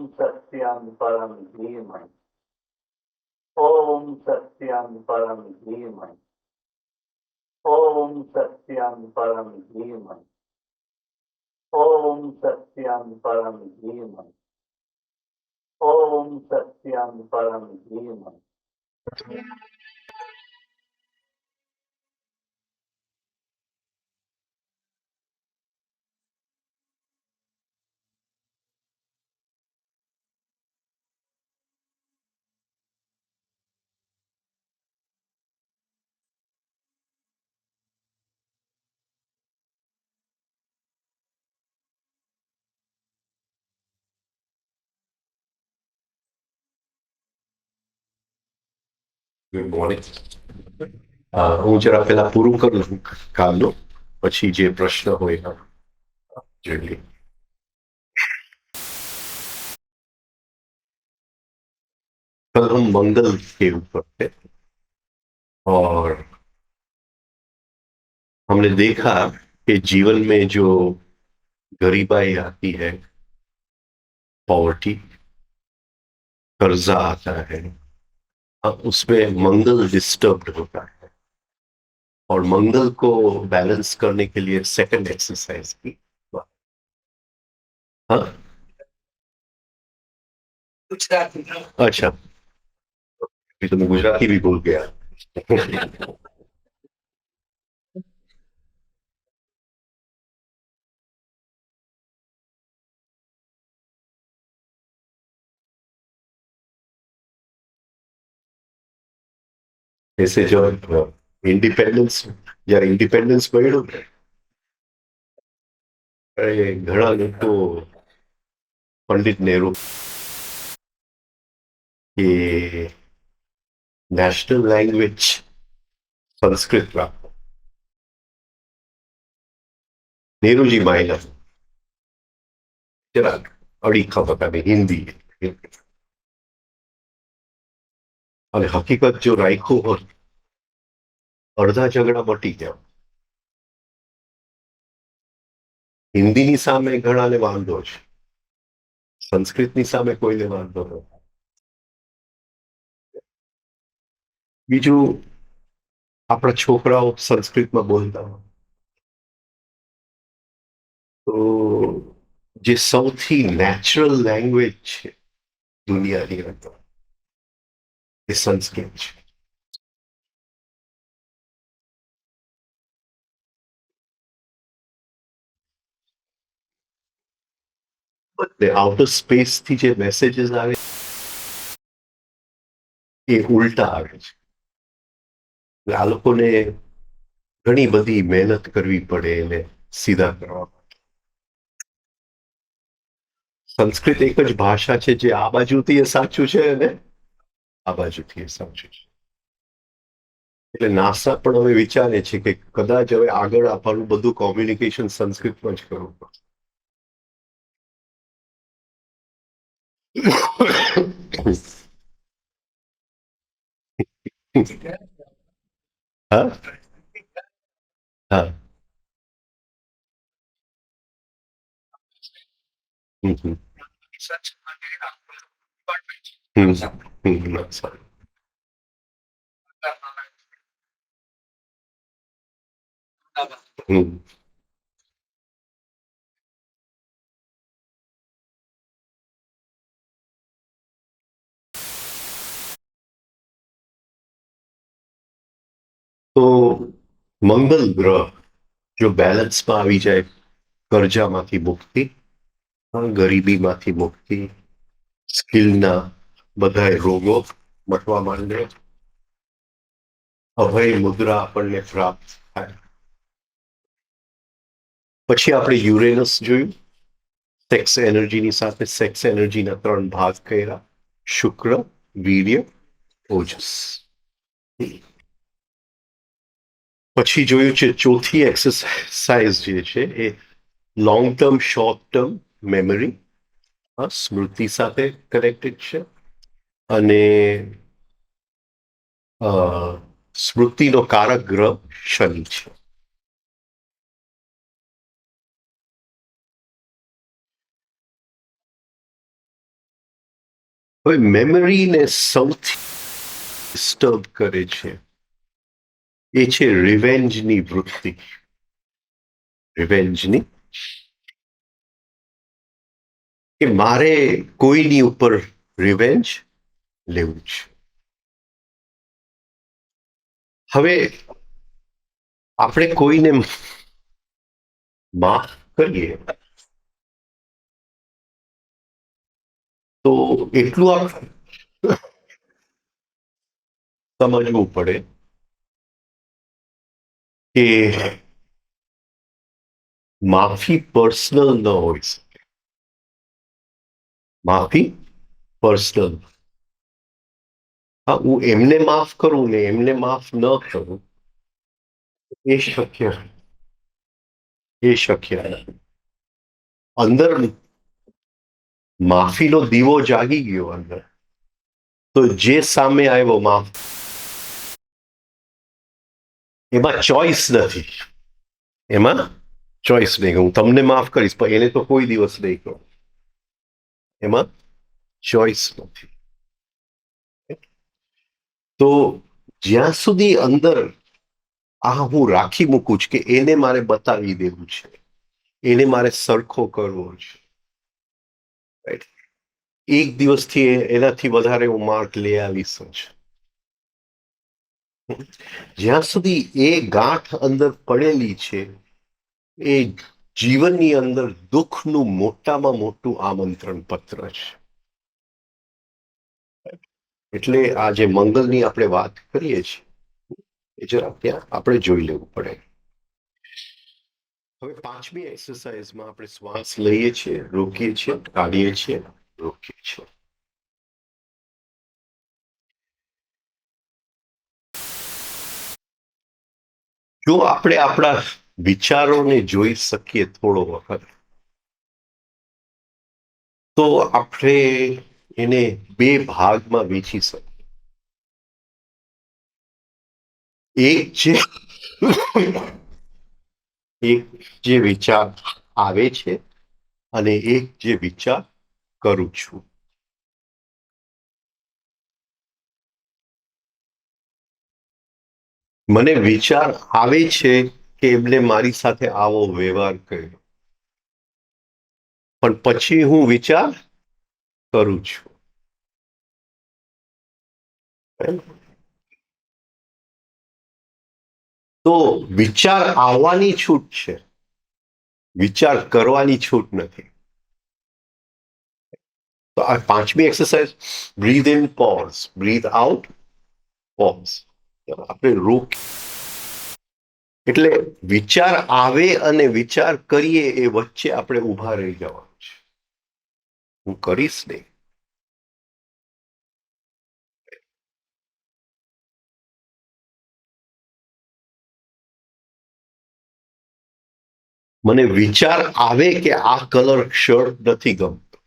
सत्यं परं धीमहि। ॐ सत्यं परं धीमहि। ॐ सत्यं परं धीमहि। ॐ सत्यं परं धीमहि। ॐ सत्यं परं धीमहि। Good morning. હું જરા પેલા પૂરું કરું કાલનું, પછી જે પ્રશ્ન હોય જલ્દી. कल हम मंगल के ऊपर थे और हमने देखा कि जीवन में जो गरीबाई आती है, पॉवर्टी, कर्जा आता है, उसमें मंगल डिस्टर्ब्ड होता है और मंगल को बैलेंस करने के लिए सेकंड एक्सरसाइज की. हाँ, अच्छा, अभी तो मैं गुजराती भी भूल गया. ऐसे जब इंडिपेंडेंस या इंडिपेंडेंस મળ્યું ને ઘણા લોકો પંડિત નહેરુ કે નેશનલ લેંગ્વેજ સંસ્કૃત રાખો. નેહરુજી માયના જરાક અડીખમ હતા હિન્દી, અને હકીકત જો રાખ્યું હોત અડધા ઝઘડા મટી ગયા. હિન્દીની સામે ઘણાને વાંધો છે, સંસ્કૃતની સામે કોઈને વાંધો નથી. બીજું, આપણા છોકરાઓ સંસ્કૃતમાં બોલતા હોય તો જે સૌથી નેચરલ લેંગ્વેજ છે દુનિયાની અંદર એ સંસ્કૃત છે. આઉટર સ્પેસ થી જે મેસેજીસ આવે એ ઉલટા આવે છે. આ લોકોને ઘણી બધી મહેનત કરવી પડે એને સીધા કરવા. સંસ્કૃત એક જ ભાષા છે જે આ બાજુથી એ સાચું છે અને આ બાજુથી એ સાચું છે. એટલે નાસા પણ હવે વિચારે છે કે કદાચ હવે આગળ આપણું બધું કોમ્યુનિકેશન સંસ્કૃતમાં જ કરવું પડશે. હા, હા. હમ, હમ. સારું. હમ. તો મંગલ ગ્રહ જો બેલેન્સમાં આવી જાય, કર્જામાંથી મુક્તિ, ગરીબીમાંથી મુક્તિ, સ્કિલના બધા રોગો મટવા માંડે, અભય મુદ્રા આપણને પ્રાપ્ત થાય. પછી આપણે યુરેનસ જોયું, સેક્સ એનર્જીની સાથે સેક્સ એનર્જીના 3 ભાગ કર્યા: શુક્ર, વીર્ય, ઓજસ. પછી જોયું છે ચોથી એક્સરસાઇઝ જે છે એ long term short term memory, સ્મૃતિ સાથે કનેક્ટેડ છે, અને સ્મૃતિનો કારક ગ્રહ શનિ છે. હવે મેમરીને સૌથી ડિસ્ટર્બ કરે છે એ છે રિવેન્જની વૃત્તિ. રિવેન્જની, કે મારે કોઈની ઉપર રિવેન્જ લેવું છે. હવે આપણે કોઈને માફ કરીએ તો એટલું આપણે સમજવું પડે કે માફી પર્સનલ ન હોઈ શકે. માફી પર્સનલ. હા, હું એમને માફ કરું ને એમને માફ ન કરું એ શક્ય નથી. અંદર માફીનો દીવો જાગી ગયો અંદર, તો જે સામે આવ્યો માફ, એમાં ચોઈસ નથી. એમાં ચોઈસ નહીં. હું તમને માફ કરીશ પણ એને તો કોઈ દિવસ નહીં કહું. એમાં ચોઈસ નથી. તો જ્યાં સુધી અંદર હું રાખી મૂકું છું કે એને મારે બતાવી દેવું છે, એને મારે સરખો કરવો છે, એક દિવસથી એનાથી વધારે હું માર્ક લઈ આવીશ જ. જ્યાં સુધી એ ગાંઠ અંદર પડેલી છે એ જીવનની અંદર દુઃખનું મોટામાં મોટું આમંત્રણ પત્ર છે. એટલે આ જે મંગલની આપણે વાત કરીએ છીએ એ જરા ત્યાં આપણે જોઈ લેવું પડે. હવે 5મી એક્સરસાઇઝમાં આપણે શ્વાસ લઈએ છીએ, રોકીએ છીએ, કાઢીએ છીએ, રોકીએ છીએ. જો આપણે આપણા વિચારોને જોઈ શકીએ થોડો વખત, તો આપણે એને 2 ભાગમાં વેચી શકીએ. એક જે વિચાર આવે છે અને એક જે વિચાર કરું છું. મને વિચાર આવે છે કે એમને મારી સાથે આવો વ્યવહાર કર્યો, પણ પછી હું વિચાર કરું છું. તો વિચાર આવવાની છૂટ છે, વિચાર કરવાની છૂટ નથી. તો આ 5મી exercise, breathe in pause, breathe out pause. આપણે રોક, એટલે વિચાર આવે અને વિચાર કરીએ એ વચ્ચે આપણે ઊભા રહી જવાનું છે. હું કરીશ નહીં. મને વિચાર આવે કે આ કલર શર્ટ નથી ગમતો,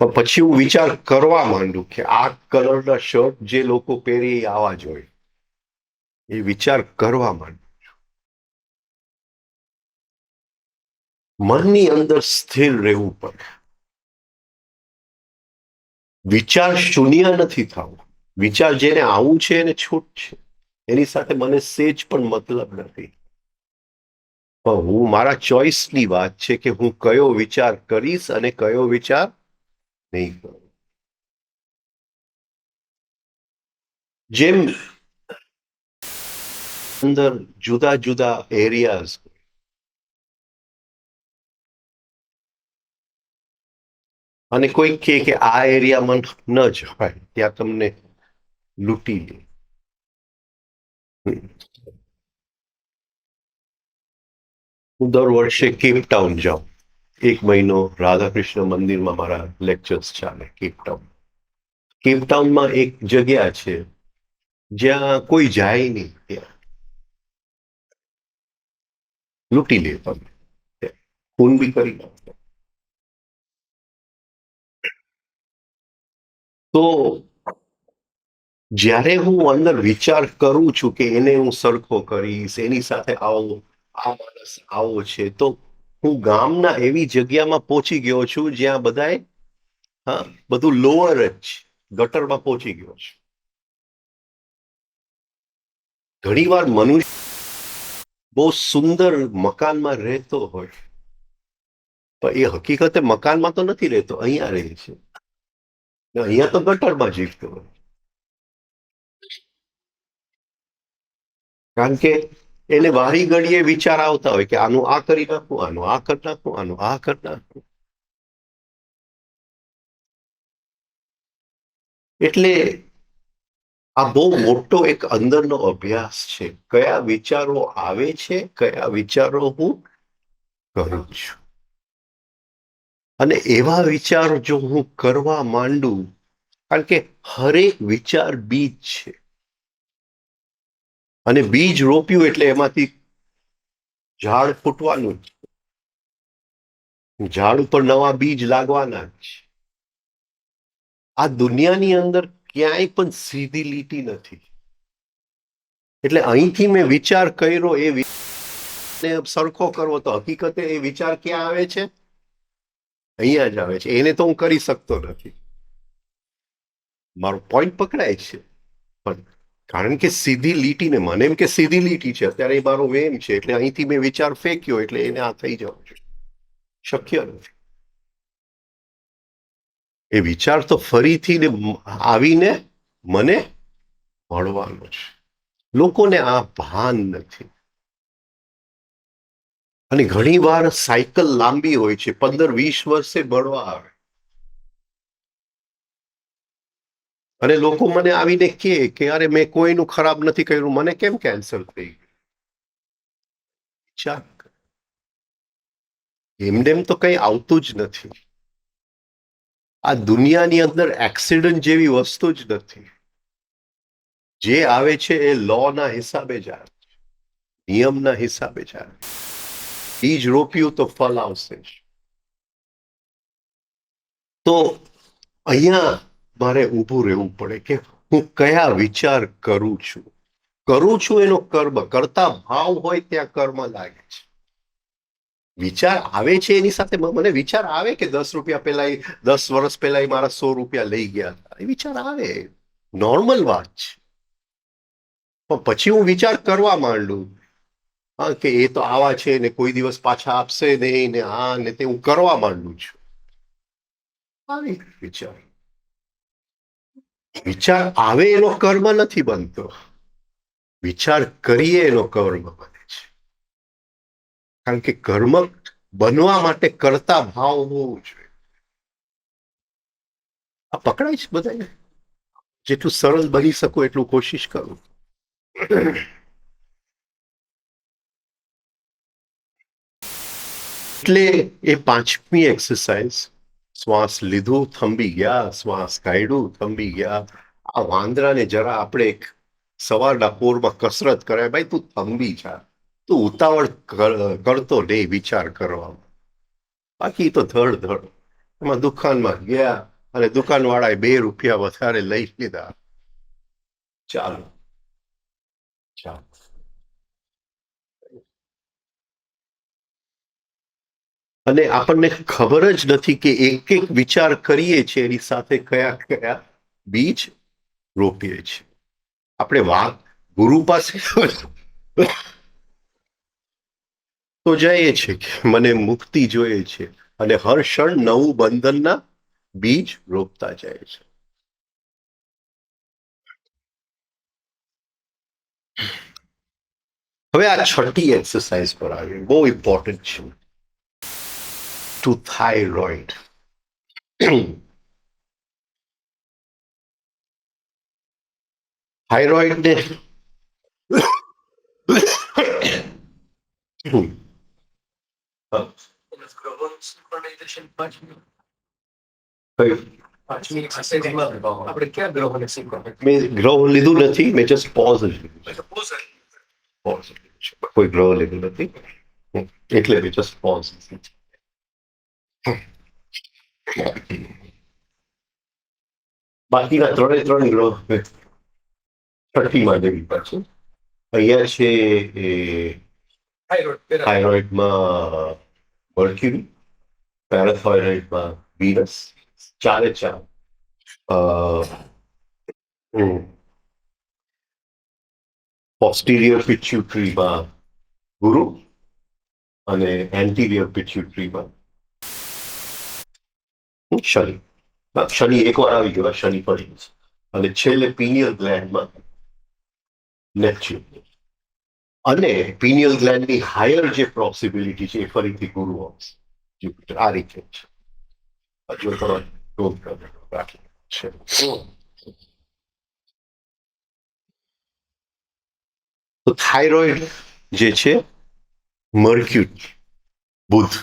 પણ પછી હું વિચાર કરવા માંડું કે આ કલરના શર્ટ જે લોકો પહેરે એ આવા જોઈએ, એ વિચાર કરવા માંડું. મનની અંદર સ્થિર રહેવું પડે. વિચાર શૂન્ય નથી થવું. વિચાર જેને આવું છે એને છૂટ છે, એની સાથે મને સેજ પણ મતલબ નથી. પણ હું મારા ચોઈસની વાત છે કે હું કયો વિચાર કરીશ અને કયો વિચાર નહીં કરું. જેમ અંદર જુદા જુદા એરિયાઝ, અને કોઈ કે આ એરિયામાં ન જવાય, ત્યાં તમને લૂંટી લે. હું દર વર્ષે કેપટાઉન જાઉં. 1 મહિનો રાધાકૃષ્ણ મંદિરમાં મારા લેક્ચર્સ ચાલે કેપટાઉન. કેપટાઉનમાં એક જગ્યા છે જ્યાં કોઈ જાય નહીં, ત્યાં લૂંટી લે તમે, ખૂન બી કરી નાખે. તો જ્યારે હું અંદર વિચાર કરું છું કે એને હું સરખો કરીશ, એની સાથે આવો, આ માણસ આવો છે, તો હું ગામના એવી જગ્યામાં પહોંચી ગયો છું જ્યાં બધાએ હા, બધું લોઅર જ છે, ગટરમાં પહોંચી ગયો છે. ઘણીવાર મનુષ્ય બહુ સુંદર મકાનમાં રહેતો હોય, પણ એ હકીકતે મકાનમાં તો નથી રહેતો, અહીંયા રહે છે. અહીંયા તો ગટરમાં જીવતો હોય, કારણ કે એને વારી ઘડીએ વિચાર આવતા હોય કે આનું આ કરી નાખવું, આનું આ કરી નાખવું, આનું આ કરી નાખવું. એટલે આ બહુ મોટો એક અંદરનો અભ્યાસ છે. કયા વિચારો આવે છે, કયા વિચારો હું કરું છું, અને એવા વિચારો જો હું કરવા માંડું, કારણ કે હરેક વિચાર બીજ છે, અને બીજ રોપ્યું એટલે એમાંથી ઝાડ ફૂટવાનું જ, ઝાડ ઉપર નવા બીજ લાગવાના જ. આ દુનિયાની અંદર ક્યાંય પણ સીધી લીટી નથી. એટલે અહીંથી મેં વિચાર કર્યો, એ સરખો કરવો, તો હકીકતે એ વિચાર ક્યાં આવે છે? અહીંયા જ આવે છે. એને તો હું કરી શકતો નથી. મારો પોઈન્ટ પકડાય છે, પણ કારણ કે સીધી લીટીને મને એમ કે સીધી લીટી છે, અત્યારે એ મારો વેમ છે, એટલે અહીંથી મેં વિચાર ફેંક્યો એટલે એને આ થઈ જવું છે. શક્ય નથી. એ વિચાર તો ફરીથી આવીને મને મળવાનો છે. લોકોને આ ભાન નથી. અને ઘણી વાર સાયકલ લાંબી હોય છે, 15-20 વર્ષે મળવા આવે, અને લોકો મને આવીને કે અરે મેં કોઈનું ખરાબ નથી કર્યું, મને કેમ કેન્સર થઈ ગયું? એમનેમ તો કઈ આવતું જ નથી. આ દુનિયાની અંદર એક્સિડન્ટ જેવી વસ્તુ જ નથી. જે આવે છે એ લોના હિસાબે જ આવે છે, નિયમના હિસાબે જ આવે. બીજ રોપ્યું તો ફળ આવશે જ. તો અહીંયા મારે ઊભું રહેવું પડે કે હું કયા વિચાર કરું છું એનો કર્મ. કરતા ભાવ હોય ત્યાં કર્મ લાગે છે. વિચાર આવે છે એની સાથે મને વિચાર આવે કે 10 રૂપિયા પહેલા 10 વર્ષ પહેલા મારા 100 રૂપિયા લઈ ગયા હતા, એ વિચાર આવે, નોર્મલ વાત છે. પણ પછી હું વિચાર કરવા માંડું, હા, કે એ તો આવા છે ને કોઈ દિવસ પાછા આપશે નહીં ને આ ને તે, હું કરવા માંડું છું. આવી વિચાર આવે એનો કર્મ નથી બનતો, વિચાર કરીએ એનો કર્મ બને છે. કારણ કે કર્મ બનવા માટે કરતા ભાવ હોવું જોઈએ. આ પકડાય છે બધાને? જેટલું સરળ બની શકો એટલું કોશિશ કરું. એટલે એ 5મી એક્સરસાઇઝ, શ્વાસ લીધું થંભી ગયા, શ્વાસ કાઢ્યું થંભી ગયા. આ વાંદરાને જરા આપણે સવારના પોરમાં કસરત કરાય, ભાઈ તું થંભી જા, તું ઉતાવળ કરતો નહીં વિચાર કરવામાં. બાકી તો ધડ એમાં દુકાનમાં ગયા અને દુકાનવાળાએ 2 રૂપિયા વધારે લઈ લીધા. ચાલો. અને આપણને ખબર જ નથી કે એક એક વિચાર કરીએ છીએ એની સાથે કયા કયા બીજ રોપીએ છીએ. આપણે વાત ગુરુ પાસે તો જઈએ છે કે મને મુક્તિ જોઈએ છે, અને હર ક્ષણ નવું બંધનના બીજ રોપતા જાય છે. હવે આ 6ઠી એક્સરસાઇઝ પર આવી, બહુ ઇમ્પોર્ટન્ટ છે. Two thyroid. થાઇરોઇડને મેં ગ્રહ લીધું નથી, મેં જસ્ટ પોઝ લીધું. કોઈ ગ્રહ લીધું નથી, એટલે મેં જસ્ટ પોઝ. બાકીના 3 ગ્રહ 6ઠીમાં જવી પડશે. અહીંયા છે એ થાઇરોઇડમાં મર્ક્યુરી, પેરાથાઇરોઇડમાં વીનસ, ચાલે ચાલે પોસ્ટિરિયર પિચ્યુટરીમાં ગુરુ અને એન્ટિરિયર પિચ્યુટરીમાં શનિ. શનિ એકવાર આવી ગયો, શનિ પડી ગયો. અને છેલ્લે પિનિયલ ગ્લેન્ડમાં નેપચ્યુન. અને પિનિયલ ગ્લેન્ડની હાયર જે પોસિબિલિટી છે એ ફરીથી ગુરુ આવશે, જુપિટર. આ રીતે છે. હજુ રાખી છે. તો થાઇરોઇડ જે છે મર્ક્યુરી, બુધ.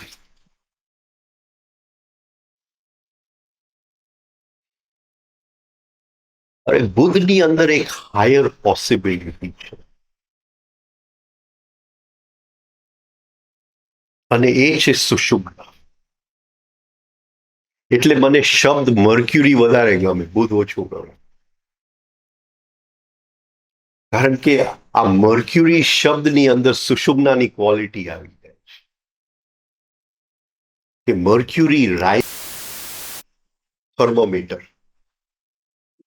અરે બુધની અંદર એક હાયર પોસિબિલિટી છે અને એ છે સુષુમ્ના. એટલે મને શબ્દ મર્ક્યુરી વધારે ગમે, બુધ ઓછું ગમે. કારણ કે આ મર્ક્યુરી શબ્દની અંદર સુષુમ્નાની ક્વોલિટી આવી જાય છે કે મર્ક્યુરી રાઇઝ થર્મોમીટર.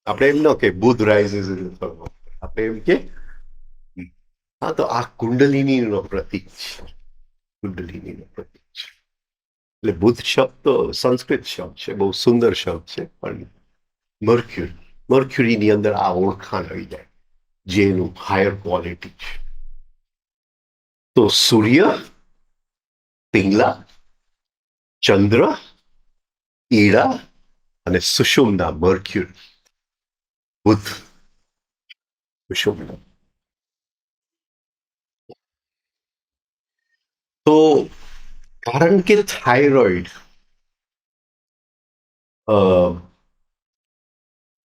આપણે એમ ન કે બુધ રાઇઝિસ ઇન થર્મોમીટર, આપણે એમ કે હા તો આ કુંડલિનીનો પ્રતીક છે, કુંડલિનીનો પ્રતીક છે. એટલે બુધ શબ્દ તો સંસ્કૃત શબ્દ છે, બહુ સુંદર શબ્દ છે, પણ મર્ક્યુરીની અંદર આ ઓળખાણ આવી જાય જેનું હાયર ક્વોલિટી છે. તો સૂર્ય, પિંગલા, ચંદ્ર, ઈડા અને સુષુમ્ના મર્ક્યુરી, બુધ, સુષુમ્ના. તો કારણ કે થાઇરોઇડ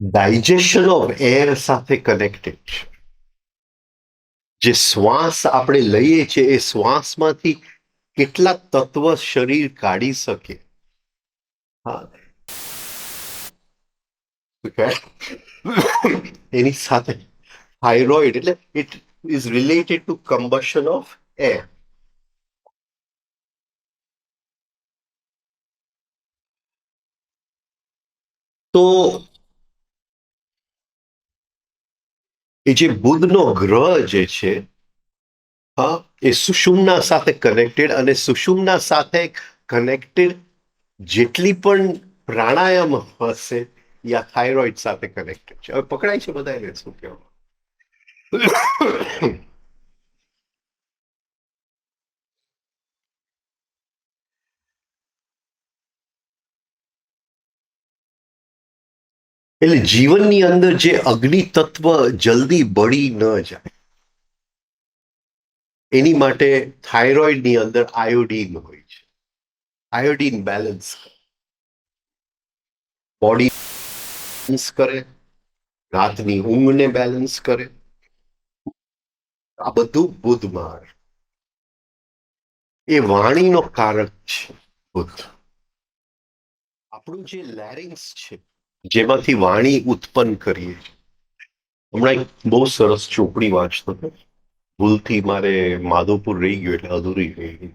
ડાયજેશન ઓફ એર સાથે કનેક્ટેડ છે. જે શ્વાસ આપણે લઈએ છીએ એ શ્વાસમાંથી કેટલા તત્વ શરીર કાઢી શકે, એની સાથે થાઇરોઇડ એટલે it is related to combustion of air. તો એ જે બુધનો ગ્રહ જે છે એ સુષુમ્ના સાથે કનેક્ટેડ, અને સુષુમ્ના સાથે કનેક્ટેડ જેટલી પણ પ્રાણાયામ હશે યા થાઇરોઇડ સાથે કનેક્ટેડ છે. હવે પકડાય છે બધાને શું કહેવા? એટલે જીવનની અંદર જે અગ્નિ તત્વ જલ્દી બળી ન જાય એની માટે થાઇરોઇડની અંદર આયોડીન હોય છે. આયોડીન બેલેન્સ બોડી બેલેન્સ કરે, રાતની ઊંઘને બેલેન્સ કરે. આ બધું બુધમાં. એ વાણીનો કારક છે બુધ. આપણું જે લેરિંગ્સ છે જેમાંથી વાણી ઉત્પન્ન કરીએ છીએ. હમણાં એક બહુ સરસ ચોપડી વાંચતો હતો, ભૂલથી મારે માધવપુર રહી ગયું એટલે અધૂરી રહી ગઈ.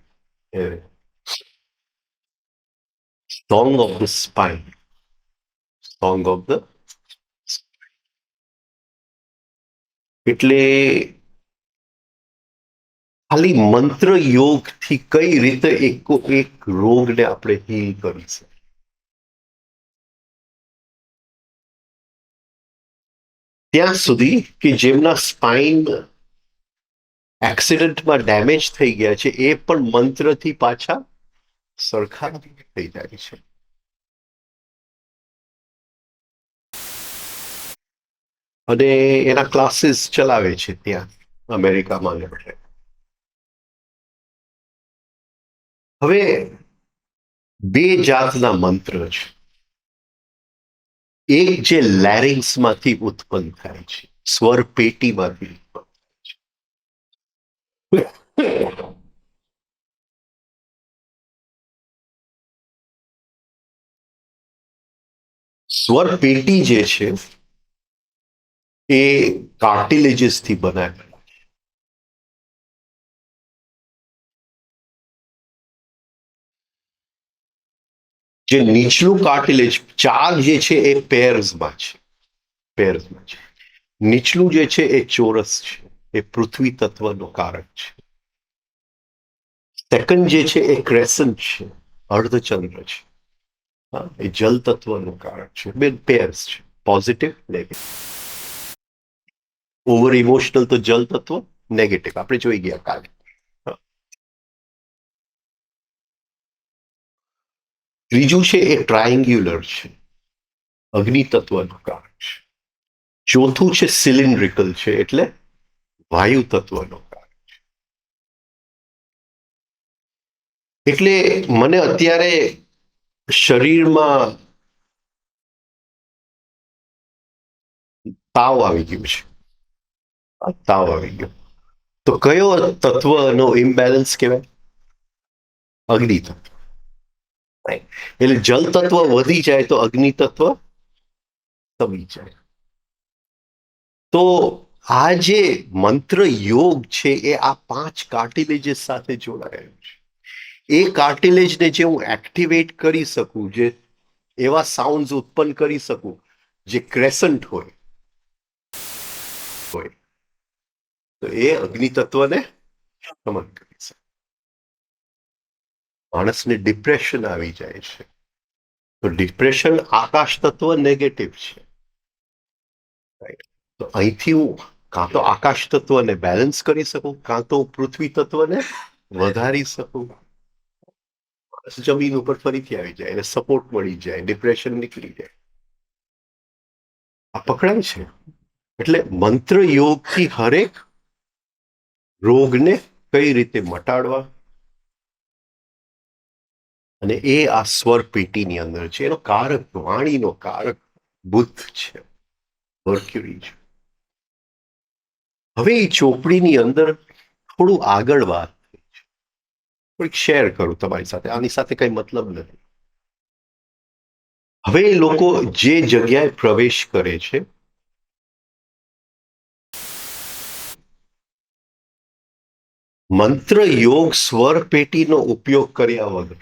Song of the spine, song of the, એટલે ખાલી મંત્ર યોગથી કઈ રીતે એક રોગને આપણે હીલ કરી શકીએ. ત્યાં સુધી કે જેમના સ્પાઇન એક્સિડન્ટમાં ડેમેજ થઈ ગયા છે એ પણ મંત્રથી પાછા સરખા થઈ જાય છે. અને એના ક્લાસીસ ચલાવે છે ત્યાં અમેરિકામાં. હવે બે જાતના મંત્ર છે. એક જે લેરિંગ્સમાંથી ઉત્પન્ન થાય છે, સ્વર પેટીમાંથી ઉત્પન્ન થાય છે. સ્વર પેટી જે છે એ કાર્ટિલેજીસથી બનાવે. જે નીચલું કાર્ટિલેજ ચાર જે છે એ પેર્સમાં છે. નીચલું જે છે એ ચોરસ છે, એ પૃથ્વી તત્વનો કારક છે. સેકન્ડ જે છે એ ક્રેસન્ટ છે, અર્ધચંદ્ર છે. એ જલ તત્વનું કારક છે. બે પેર્સ છે, પોઝિટિવ નેગેટિવ. ઓવર ઇમોશનલ તો જલ તત્વ, નેગેટિવ આપણે જોઈ ગયા કાલે. ત્રીજું છે એ ટ્રાયંગ્યુલર છે, અગ્નિ તત્વનું કારક છે. ચોથું છે સિલિન્ડ્રિકલ છે, એટલે વાયુ તત્વનો કારક છે. એટલે મને અત્યારે શરીરમાં તાવ આવી ગયું છે. તાવ આવી ગયો તો કયો તત્વનો ઇમ્બેલેન્સ કહેવાય? અગ્નિ તત્વ. એટલે જલ તત્વ વધી જાય તો અગ્નિ તત્વ દબી જાય. તો આ જે મંત્ર યોગ છે એ આ 5 કાર્ટિલેજીસ સાથે જોડાયેલું છે. એ કાર્ટિલેજને જે હું એક્ટિવેટ કરી શકું, જે એવા સાઉન્ડ ઉત્પન્ન કરી શકું જે ક્રેસન્ટ હોય તો એ અગ્નિ તત્વને શમન કરી શકે. માણસને ડિપ્રેશન આવી જાય છે તો ડિપ્રેશન આકાશ તત્વ નેગેટિવ છે. તો અહીંથી હું કાં તો આકાશ તત્વને બેલેન્સ કરી શકું, કાં તો પૃથ્વી તત્વને વધારી શકું. જમીન ઉપર ફરીથી આવી જાય, એને સપોર્ટ મળી જાય, ડિપ્રેશન નીકળી જાય. આ પકડાય છે. એટલે મંત્ર યોગથી હરેક રોગને કઈ રીતે મટાડવા, અને એ આ સ્વર પેટીની અંદર છે. એનો કારક, વાણીનો કારક બુદ્ધ છે, મર્ક્યુરી છે. હવે એ ચોપડીની અંદર થોડું આગળ વાત થોડીક શેર કરું તમારી સાથે. આની સાથે કઈ મતલબ નથી. હવે એ લોકો જે જગ્યાએ પ્રવેશ કરે છે, મંત્ર યોગ સ્વર પેટીનો ઉપયોગ કર્યા વગર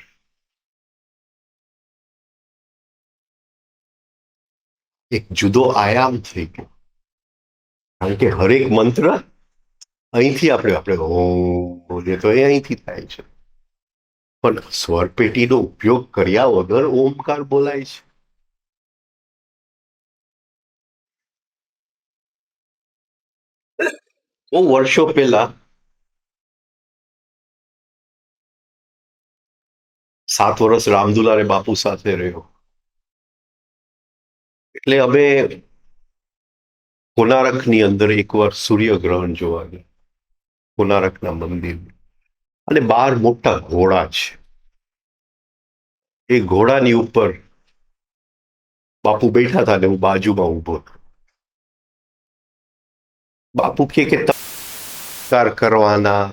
એક જુદો આયામ થઈ ગયો. કારણ કે હરેક મંત્ર અહીંથી આપણે બોલીએ તો એ અહીંથી થાય છે, પણ સ્વર પેટીનો ઉપયોગ કર્યા વગર ઓમકાર બોલાય છે. બહુ વર્ષો પહેલા 7 વર્ષ રામદુલારે બાપુ સાથે રહ્યો. એટલે અમે કોનારકની અંદર એકવાર સૂર્યગ્રહણ જોવા ગયા, કોનારકના મંદિર. અને 12 મોટા ઘોડા છે. એ ઘોડાની ઉપર બાપુ બેઠા હતા ને હું બાજુમાં ઊભો હતો. બાપુ કે ઓમકાર કરવાના,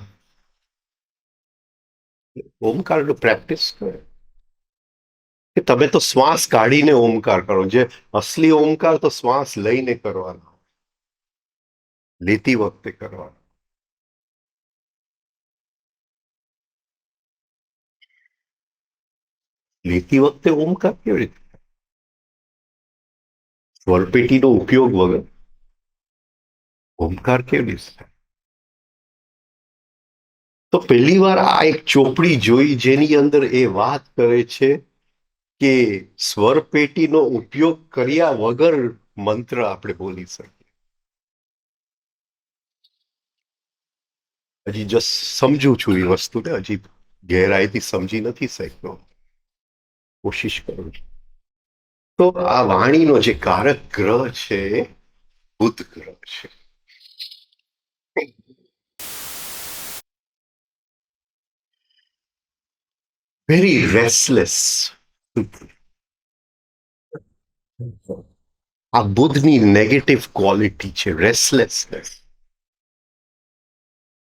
ઓમકારનો પ્રેક્ટિસ કરે. કે તમે તો શ્વાસ કાઢીને ઓમકાર કરો, જે અસલી ઓમકાર તો શ્વાસ લઈને કરવાનો, લેતી વખતે કરવાનો. લેતી વખતે ઓમકાર કેવી રીતે? સ્વરપેટીનો ઉપયોગ વગર ઓમકાર કેવી રીતે? તો પહેલી વાર આ એક ચોપડી જોઈ જેની અંદર એ વાત કરે છે કે સ્વરપેટીનો ઉપયોગ કર્યા વગર મંત્ર આપણે બોલી શકીએ. હજી જસ્ટ સમજું છું એ વસ્તુને, હજી ગહેરાઈથી સમજી નથી શક્યો, કોશિશ કરું છું. તો આ વાણીનો જે કારક ગ્રહ છે બુધ ગ્રહ છે. Very restless. આ બુધની નેગેટિવ ક્વોલિટી છે, રેસ્ટલેસનેસ.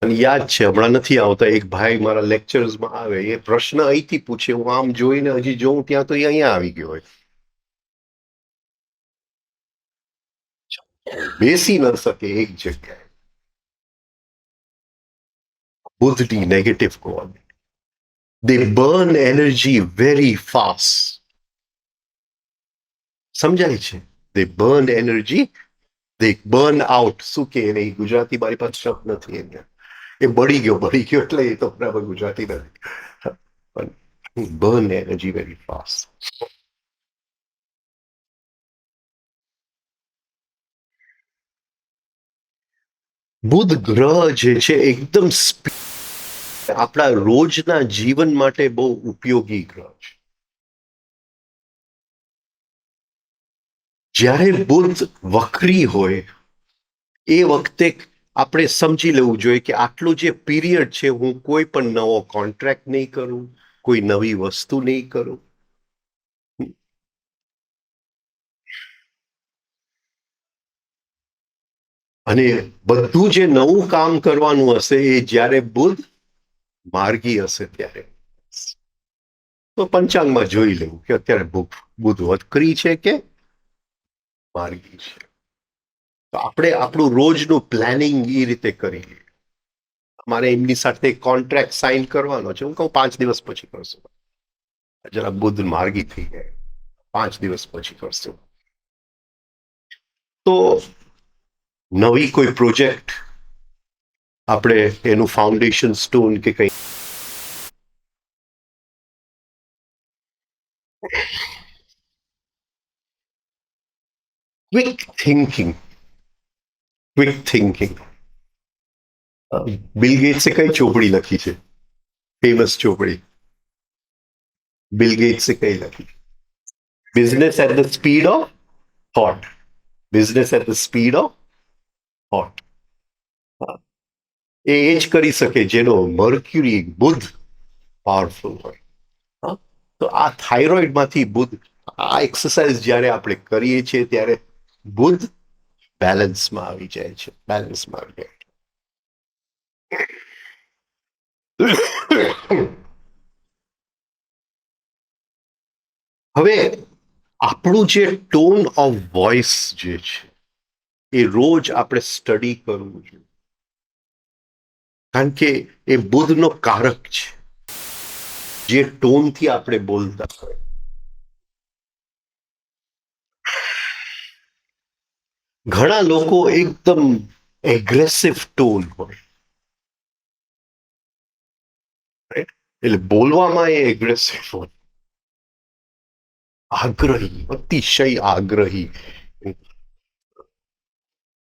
અને યાદ છે, હમણાં નથી આવતા, એક ભાઈ મારા લેક્ચર્સમાં આવે, એ પ્રશ્ન અહીંથી પૂછે, હું આમ જોઈને હજી જોઉં ત્યાં તો એ અહીંયા આવી ગયો હોય. બેસી ન શકે એક જગ્યાએ. બુધની negative quality. They burn energy very fast. સમજાય છે? They burn energy, they burn out. શું કે એને ગુજરાતી મારી પાસે શબ્દ નથી એને. એ બળી ગયો એટલે એ તો બરાબર ગુજરાતી નથી, પણ બર્ન એનર્જી વેરી ફાસ્ટ. બુધ ગ્રહ જે છે એકદમ આપણા રોજના જીવન માટે બહુ ઉપયોગી ગ્રહ છે. જ્યારે બુધ વક્રી હોય એ વખતે આપણે સમજી લેવું જોઈએ કે આટલું જે પીરિયડ છે હું કોઈ પણ નવો કોન્ટ્રાક્ટ નહીં કરું, કોઈ નવી વસ્તુ નહીં કરું. અને બધું જે નવું કામ કરવાનું હશે એ જ્યારે બુધ માર્ગી હશે ત્યારે. તો પંચાંગમાં જોઈ લેવું કે અત્યારે બુધ વક્રી છે કે માર્ગી છે. તો આપણે આપણું રોજનું પ્લાનિંગ એ રીતે કરી લઈએ. મારે એમની સાથે કોન્ટ્રાક્ટ સાઇન કરવાનો છે, હું કહું 5 દિવસ પછી કરશું. જરા બુધ માર્ગી થઈ જાય, 5 દિવસ પછી કરશું. તો નવી કોઈ પ્રોજેક્ટ આપણે એનું ફાઉન્ડેશન સ્ટોન કે કંઈ ક્વિક થિંકિંગ. બિલ ગેટ્સે કઈ ચોપડી લખી છે? ફેમસ ચોપડી બિલ ગેટ્સે કઈ લખી? Business at the speed of thought. Business at the speed of thought. એ જ કરી શકે જેનો મર્ક્યુરી બુધ પાવરફુલ હોય. તો આ થાઇરોઇડમાંથી બુધ, આ એક્સરસાઇઝ જ્યારે આપણે કરીએ છીએ ત્યારે બુધ બેલેન્સમાં આવી જાય છે, બેલેન્સમાં આવી જાય. હવે આપણું જે ટોન ઓફ વોઇસ જે છે એ રોજ આપણે સ્ટડી કરવું જોઈએ, કારણ કે એ બુધનો કારક છે. જે ટોનથી આપણે બોલતા હોય, ઘણા લોકો એકદમ એગ્રેસિવ ટોન હોય, એટલે બોલવામાં એ એગ્રેસિવ હોય, આગ્રહી, અતિશય આગ્રહી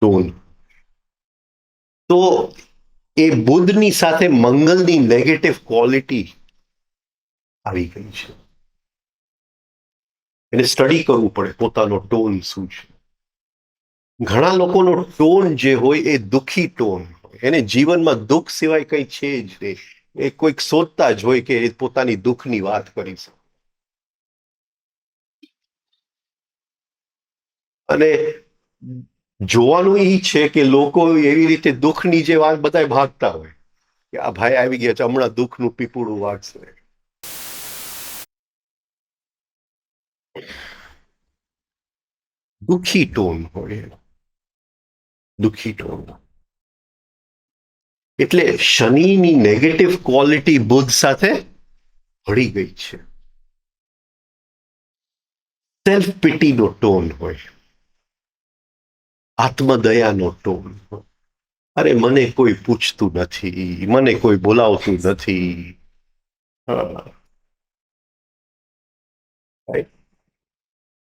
ટોન. તો એ બુધની સાથે મંગલની નેગેટિવ ક્વોલિટી આવી ગઈ છે. એને સ્ટડી કરવું પડે પોતાનો ટોન શું છે. ઘણા લોકોનો ટોન જે હોય એ દુઃખી ટોન હોય, એને જીવનમાં દુઃખ સિવાય કંઈ છે જ નહીં. એ કોઈક શોધતા જ હોય કે એ પોતાની દુઃખની વાત કરી શકે. અને જોવાનું એ છે કે લોકો એવી રીતે દુઃખની જે વાત બધા ભાગતા હોય કે આ ભાઈ આવી ગયા છે હમણાં દુઃખનું પીપુડું વાગશે. દુઃખી ટોન હોય, દુઃખી ટોન. એટલે શનિની નેગેટિવ ક્વોલિટી બુધ સાથે ભળી ગઈ છે. સેલ્ફ પિટીનો ટોન હોય, આત્મદયાનો ટોન હોય. અરે મને કોઈ પૂછતું નથી, મને કોઈ બોલાવતું નથી.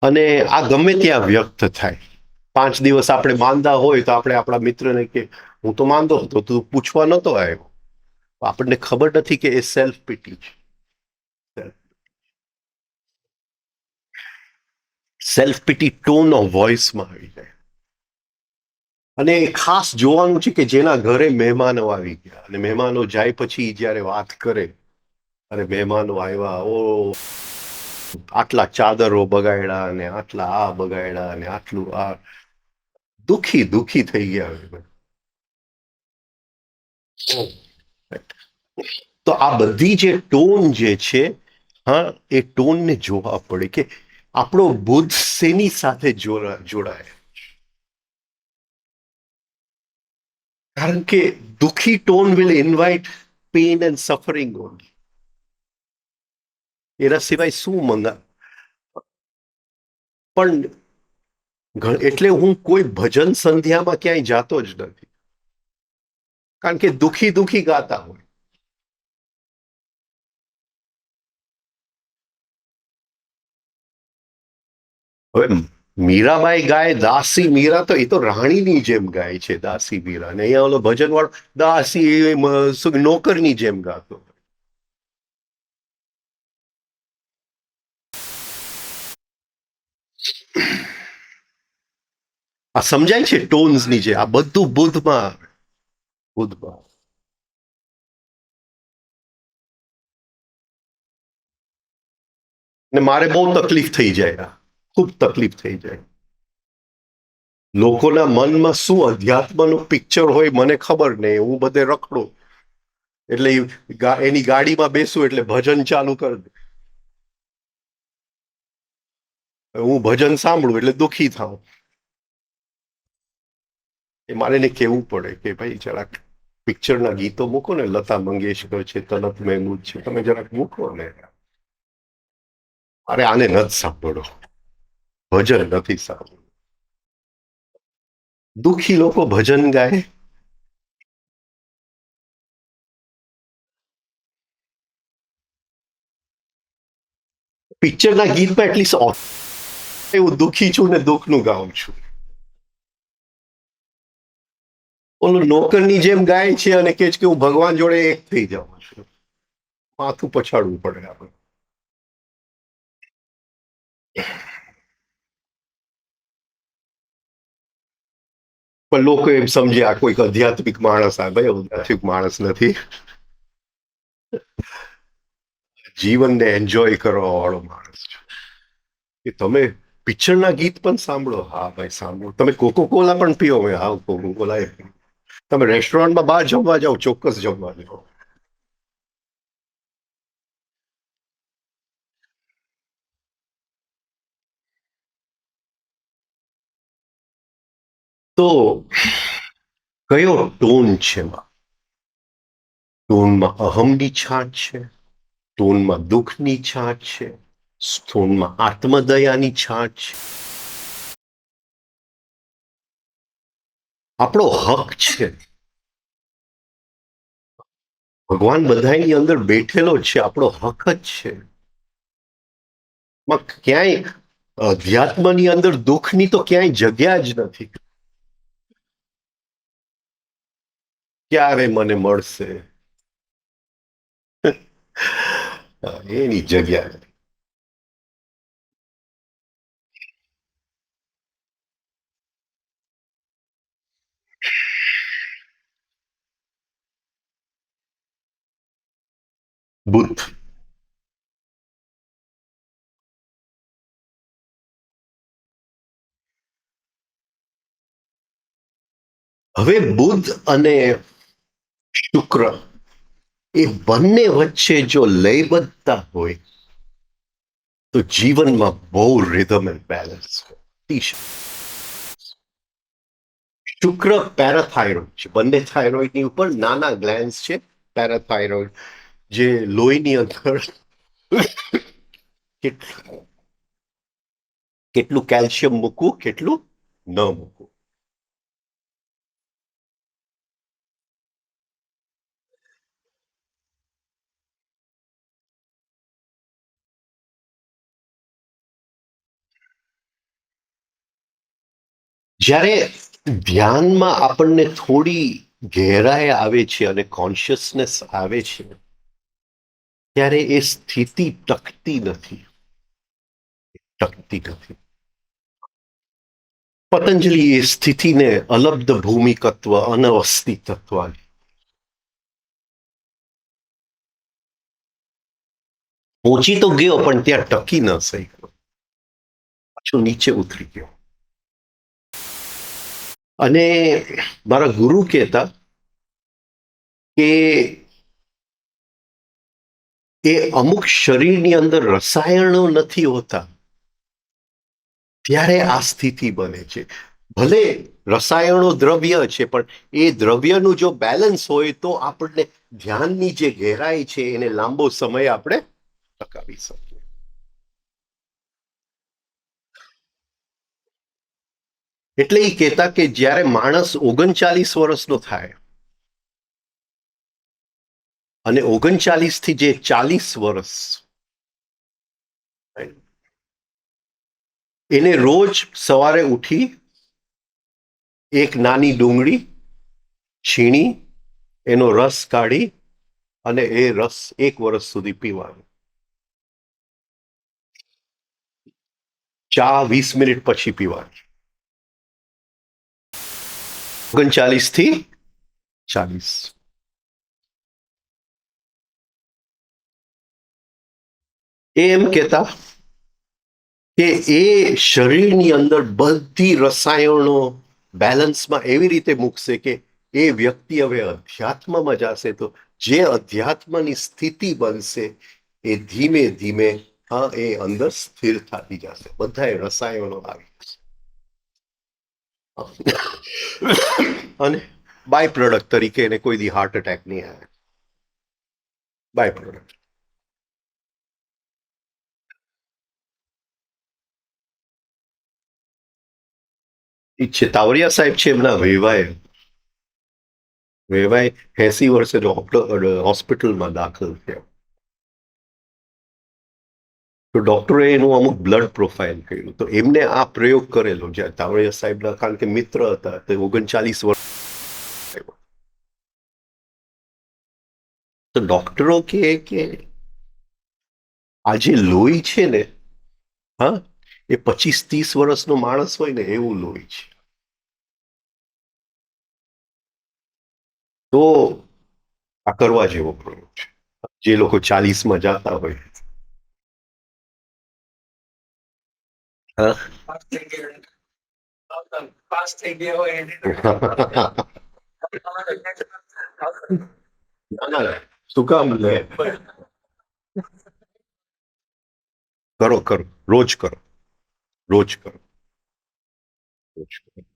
અને આ ગમે ત્યાં વ્યક્ત થાય. 5 દિવસ આપણે માંદા હોય તો આપણે આપણા મિત્રને કે હું તો માંદો હતો, તું પૂછવા નતો આવ્યો. આપણને ખબર નથી કે એ સેલ્ફ પિટી છે. સેલ્ફ પિટી ટોન ઓફ વોઇસમાં આવી જાય. અને ખાસ જોવાનું છે કે જેના ઘરે મહેમાનો આવી ગયા અને મહેમાનો જાય પછી જ્યારે વાત કરે, અરે મહેમાનો આવ્યા, ઓ આટલા ચાદરો બગાડ્યા અને આટલા આ બગાડ્યા અને આટલું આ, દુઃખી દુઃખી થઈ ગયા. તો આ બધી જે ટોન જે છે, હા, એ ટોનને જોવા પડે કે આપણો બુદ્ધ શેની સાથે જોડાય. કારણ કે દુઃખી tone will invite pain and suffering only. એના સિવાય શું મંગા. પણ એટલે હું કોઈ ભજન સંધ્યામાં ક્યાંય જાતો જ નથી, કારણ કે દુખી દુખી ગાતા હોય. હવે મીરાબાઈ ગાય દાસી મીરા, તો એ તો રાણીની જેમ ગાય છે દાસી મીરા, ને અહીંયા ઓલો ભજન વાળો દાસી નોકરની જેમ ગાતો. આ સમજાય છે ટોન્સ ની છે, આ બધું બુદ્ધમાં ને મારે બહુ તકલીફ થઈ જાય, ખૂબ તકલીફ થઈ જાય. લોકોના મનમાં શું અધ્યાત્મનું પિક્ચર હોય મને ખબર નહીં, હું બધે રખડું એટલે એની ગાડીમાં બેસું એટલે ભજન ચાલુ કરી દે, હું ભજન સાંભળું એટલે દુઃખી થાઉં. એ મારે એને કહેવું પડે કે ભાઈ જરાક પિક્ચરના ગીતો મૂકો ને, લતા મંગેશકર છે, તલત મહેમૂદ છે, તમે જરાક મૂકો ને. અરે આને નથી સાંભળો, ભજન નથી સાંભળો. દુઃખી લોકો ભજન ગાય. પિક્ચરના ગીતમાં એટલી એવું દુઃખી છું ને દુઃખનું ગાઉં છું. ઓલું નોકરની જેમ ગાય છે અને કે છે કે હું ભગવાન જોડે એક થઈ જાઉં છું. માથું પછાડવું પડે આપણે. પણ લોકો એમ સમજે આ કોઈક આધ્યાત્મિક માણસ, આ ભાઈ આધ્યાત્મિક માણસ નથી, જીવનને એન્જોય કરવા વાળો માણસ છે. કે તમે પિક્ચરના ગીત પણ સાંભળો, હા ભાઈ સાંભળો. તમે કોકો કોલા પણ પીઓ, હા કોકો કોલા એ પીઓ. તમે રેસ્ટોરન્ટમાં બહાર જમવા જાઓ, ચોક્કસ જમવા જાઓ. તો કયો ટોન છે? ટોનમાં અહમની છાંટ છે, ટોનમાં દુઃખની છાંટ છે, ટોનમાં આત્મદયાની છાંટ છે. આપણો હક છે, ભગવાન બધાની અંદર બેઠેલો છે, આપણો હક જ છે. ક્યાંય અધ્યાત્મની અંદર દુઃખની તો ક્યાંય જગ્યા જ નથી. ક્યારે મને મળશે એની જગ્યા નથી. બુદ્ધ હવે બુદ્ધ અને શુક્ર એ બંને વચ્ચે જો લયબદ્ધતા હોય તો જીવનમાં બહુ રિધમ એન્ડ બેલેન્સ હોય. શુક્ર પેરાથાઇરોઇડ છે, બંને થાઇરોઇડની ઉપર નાના ગ્લેન્ડ છે પેરાથાઇરોઇડ, જે લોહીની અંદર કેટલું કેલ્શિયમ મૂકવું, કેટલું ન મૂકવું. જ્યારે ધ્યાનમાં આપણને થોડી ગહેરાઈ આવે છે અને કોન્શિયસનેસ આવે છે, ત્યારે એ સ્થિતિ ટકતી નથી. પતંજલિ એ સ્થિતિને અલબ્ધ ભૂમિકત્વ, અનવસ્તિ તત્વ, પહોંચી તો ગયો પણ ત્યાં ટકી ન શક્યો, પાછું નીચે ઉતરી ગયો. અને મારા ગુરુ કહેતા કે એ અમુક શરીરની અંદર રસાયણો નથી હોતા ત્યારે આ સ્થિતિ બને છે. ભલે રસાયણો દ્રવ્ય છે, પણ એ દ્રવ્યનું જો બેલેન્સ હોય તો આપણને ધ્યાનની જે ગહેરાઈ છે એને લાંબો સમય આપણે ટકાવી શકીએ. એટલે એ કહેતા કે જ્યારે માણસ 39 વર્ષનો થાય અને 39 થી જે 40 વર્ષ એને રોજ સવારે ઉઠી એક નાની ડુંગળી છીણી એનો રસ કાઢી અને એ રસ 1 વર્ષ સુધી પીવાનો. ચા 20 મિનિટ પછી પીવાની. 39 થી 40. એમ કહેતા કે એ શરીરની અંદર બધી રસાયણો બેલેન્સમાં એવી રીતે મૂકશે કે એ વ્યક્તિ હવે અધ્યાત્મમાં જશે તો જે અધ્યાત્મની સ્થિતિ બનશે એ ધીમે ધીમે એ અંદર સ્થિર થતી જશે. બધા રસાયણો આવી જશે અને બાય પ્રોડક્ટ તરીકે એને કોઈ દી હાર્ટ એટેક નહીં આવે. By product. છે તાવરિયા સાહેબ છે એમના વેવાય 80 વર્ષે હોસ્પિટલમાં દાખલ થયા તો ડોક્ટરે એનું અમુક બ્લડ પ્રોફાઇલ કર્યું તો એમને આ પ્રયોગ કરેલો જ્યાં તાવરિયા સાહેબના કારણ કે મિત્ર હતા તે 39 વર્ષ તો ડોક્ટરો કે આ જે લોહી છે ને હા એ 25-30 વર્ષનો માણસ હોય ને એવું લોહી છે. તો આ કરવા જેવો પ્રયોગ છે. જે લોકો 40માં જતા હોય પાસ થઈ ગયા હોય શું કામ લે કરો રોજ કરો.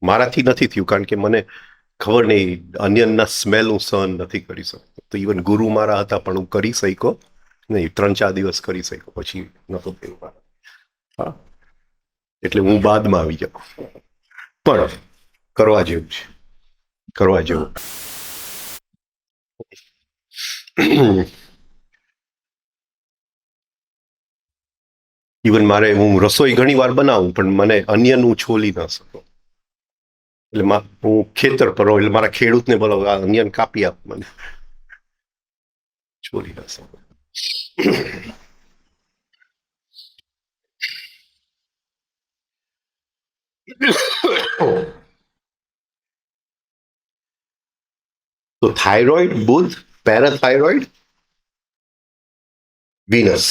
મારાથી નથી થયું કારણ કે મને ખબર નહીં અનિયનના સ્મેલ હું સહન નથી કરી શકતો. તો ઇવન ગુરુ મારા હતા પણ હું કરી શક્યો નહીં. 3-4 દિવસ કરી શક્યો પછી નતો થયું. હા એટલે હું બાદમાં આવી જાઉં પણ કરવા જેવું છે. કરવા જેવું. ઇવન મારે હું રસોઈ ઘણી વાર બનાવું પણ મને અનિયન હું છોલી ન શકું. એટલે હું ખેતર પર એટલે મારા ખેડૂતને બોલો અનિયન કાપી આપ મને. છોલી ન શકું. તો થાઇરોઇડ બુધ પેરાથાઇરોઇડ વિનસ.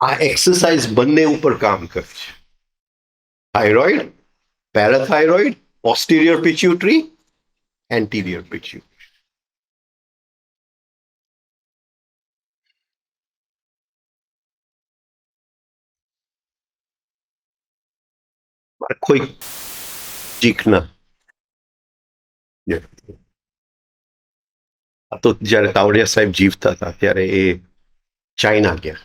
આ એક્સરસાઇઝ બંને ઉપર કામ કરે છે. Thyroid parathyroid posterior pituitary anterior pituitary. કોઈ ચીકના તો જયારે તાવડિયા સાહેબ જીવતા હતા ત્યારે એ ચાઇના ગયા.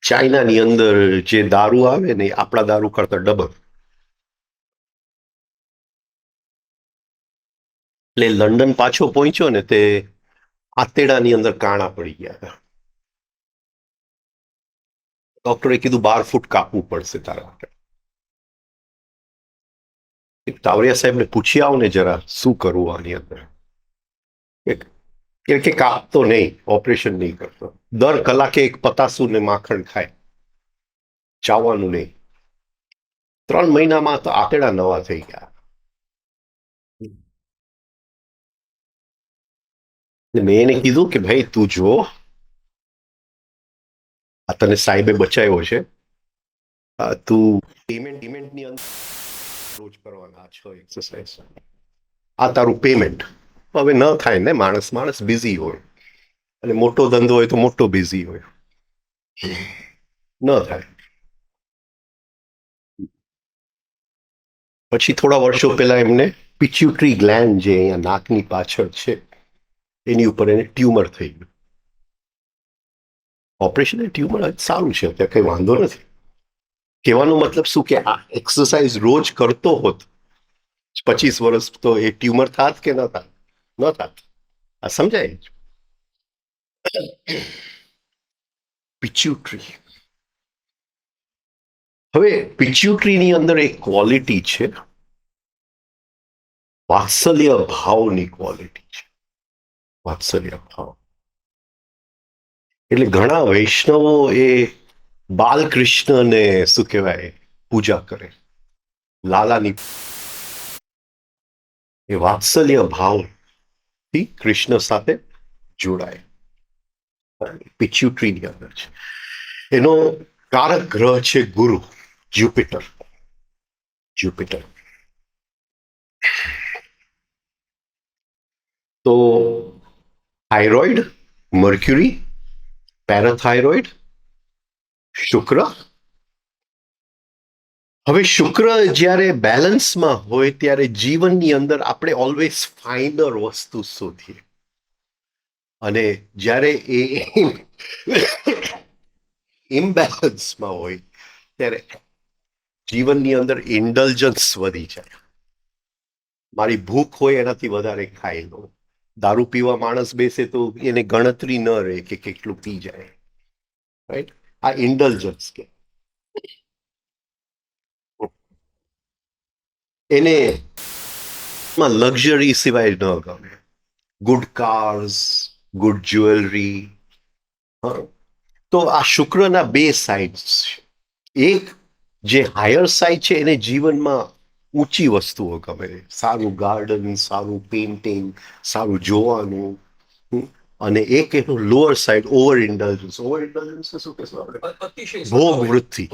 ચાઇનાની અંદર જે દારૂ આવે ને આપણા દારૂ કરતા ડબલ. એટલે લંડન પાછો પહોંચ્યો ને તે આતેડાની અંદર કાણા પડી ગયા હતા. ડોક્ટરે કીધું 12 ફૂટ કાપવું પડશે તારા માટે. તાવરિયા સાહેબને પૂછી આવો ને જરા શું કરવું આની અંદર. કે કાપતો નહીં, ઓપરેશન નહીં કરતો. દર કલાકે એક પતાસું ને માખણ ખાય, ચાવવાનું નહીં. 3 મહિનામાં તો આતેડા નવા થઈ ગયા. મેં એને કીધું કે ભાઈ તું જો આ તને સાહેબે બચાવ્યો છે. તું પેમેન્ટની અંદર રોજ કરવાના 6 એક્સરસાઇઝ. આ તારું પેમેન્ટ. હવે ન થાય ને માણસ બિઝી હોય અને મોટો ધંધો હોય તો મોટો બિઝી હોય. ન થાય. પછી થોડા વર્ષો પહેલા એમને પિચ્યુટરી ગ્લેન્ડ જે અહીંયા નાકની પાછળ છે એની ઉપર એને ટ્યુમર થઈ ગયું. ઓપરેશન ટ્યુમર સારું છે, ત્યાં કઈ વાંધો નથી. કહેવાનો મતલબ શું કે આ એક્સરસાઇઝ રોજ કરતો હોત 25 વર્ષ તો એ ટ્યુમર થાત કે ન થાત? ન થાત. આ સમજાય? પિચ્યુટરી. હવે પિચ્યુટરીની અંદર એક ક્વોલિટી છે, વાત્સલ્ય ભાવની ક્વોલિટી છે. વાત્સલ્ય ભાવ એટલે ઘણા વૈષ્ણવો એ બાલકૃષ્ણને શું કહેવાય પૂજા કરે, લાલાની એ વાત્સલ્ય ભાવથી કૃષ્ણ સાથે જોડાય. પિચ્યુટરીની અંદર છે. એનો કારક ગ્રહ છે ગુરુ, જ્યુપિટર. જ્યુપિટર તો થાઇરોઇડ, મર્ક્યુરી, પેરાથાઇરોઇડ, શુક્ર. હવે શુક્ર જ્યારે બેલેન્સમાં હોય ત્યારે જીવનની અંદર આપણે ઓલવેઝ ફાઇનર વસ્તુ શોધીએ, અને જ્યારે એ ઇમ્બેલેન્સમાં હોય ત્યારે જીવનની અંદર ઇન્ડલ્જન્સ વધી જાય. મારી ભૂખ હોય એનાથી વધારે ખાઈ લો. દારૂ પીવા માણસ બેસે તો એને ગણતરી ન રહે કે કેટલું પી જાય. રાઈટ? આ ઇન્ડલ્જન્સ કે એને લક્ઝરી સિવાય ન ગમે. Good cars, good jewellery. તો આ શુક્રના બે સાઇડ્સ છે. એક જે હાયર સાઇડ છે એને જીવનમાં ઊંચી વસ્તુઓ ગમે, સારું ગાર્ડન, સારું પેઇન્ટિંગ, સારું જોવાનું. અને એક એનું લોઅર સાઇડ ઓવર ઇન્ડલ્જન્સ. ઓવર ઇન્ડલ્જન્સ શું કહેશું આપણે? ભોગ વૃત્તિ.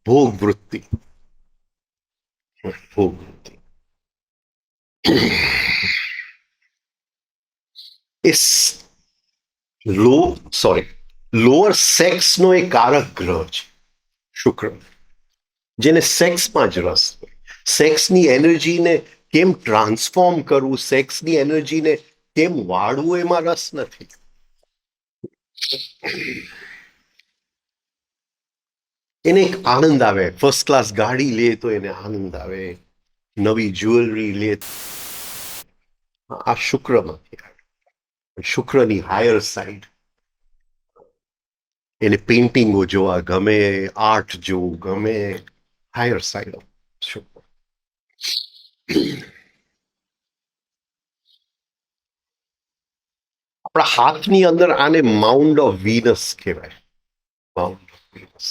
ભોગ વૃત્તિ. ભોગ વૃત્તિ લોઅર સેક્સનો એક કારક ગ્રહ છે શુક્ર, જેને સેક્સમાં જ રસ હોય. સેક્સની એનર્જીને કેમ ટ્રાન્સફોર્મ કરવું, સેક્સની એનર્જીને કેમ વાળવું, એમાં રસ નથી. એને એક આનંદ આવે. ફર્સ્ટ ક્લાસ ગાડી લે તો એને આનંદ આવે, નવી જ્વેલરી લે. આ શુક્રમાંથી આવે. શુક્રની હાયર સાઈડ. એને પેઇન્ટિંગો જોવા ગમે, આર્ટ જોવું ગમે. હાયર સાઈડ ઓફ શુક્ર. આપણા હાથની અંદર આને માઉન્ડ ઓફ વીનસ કહેવાય. માઉન્ડ ઓફ વીનસ.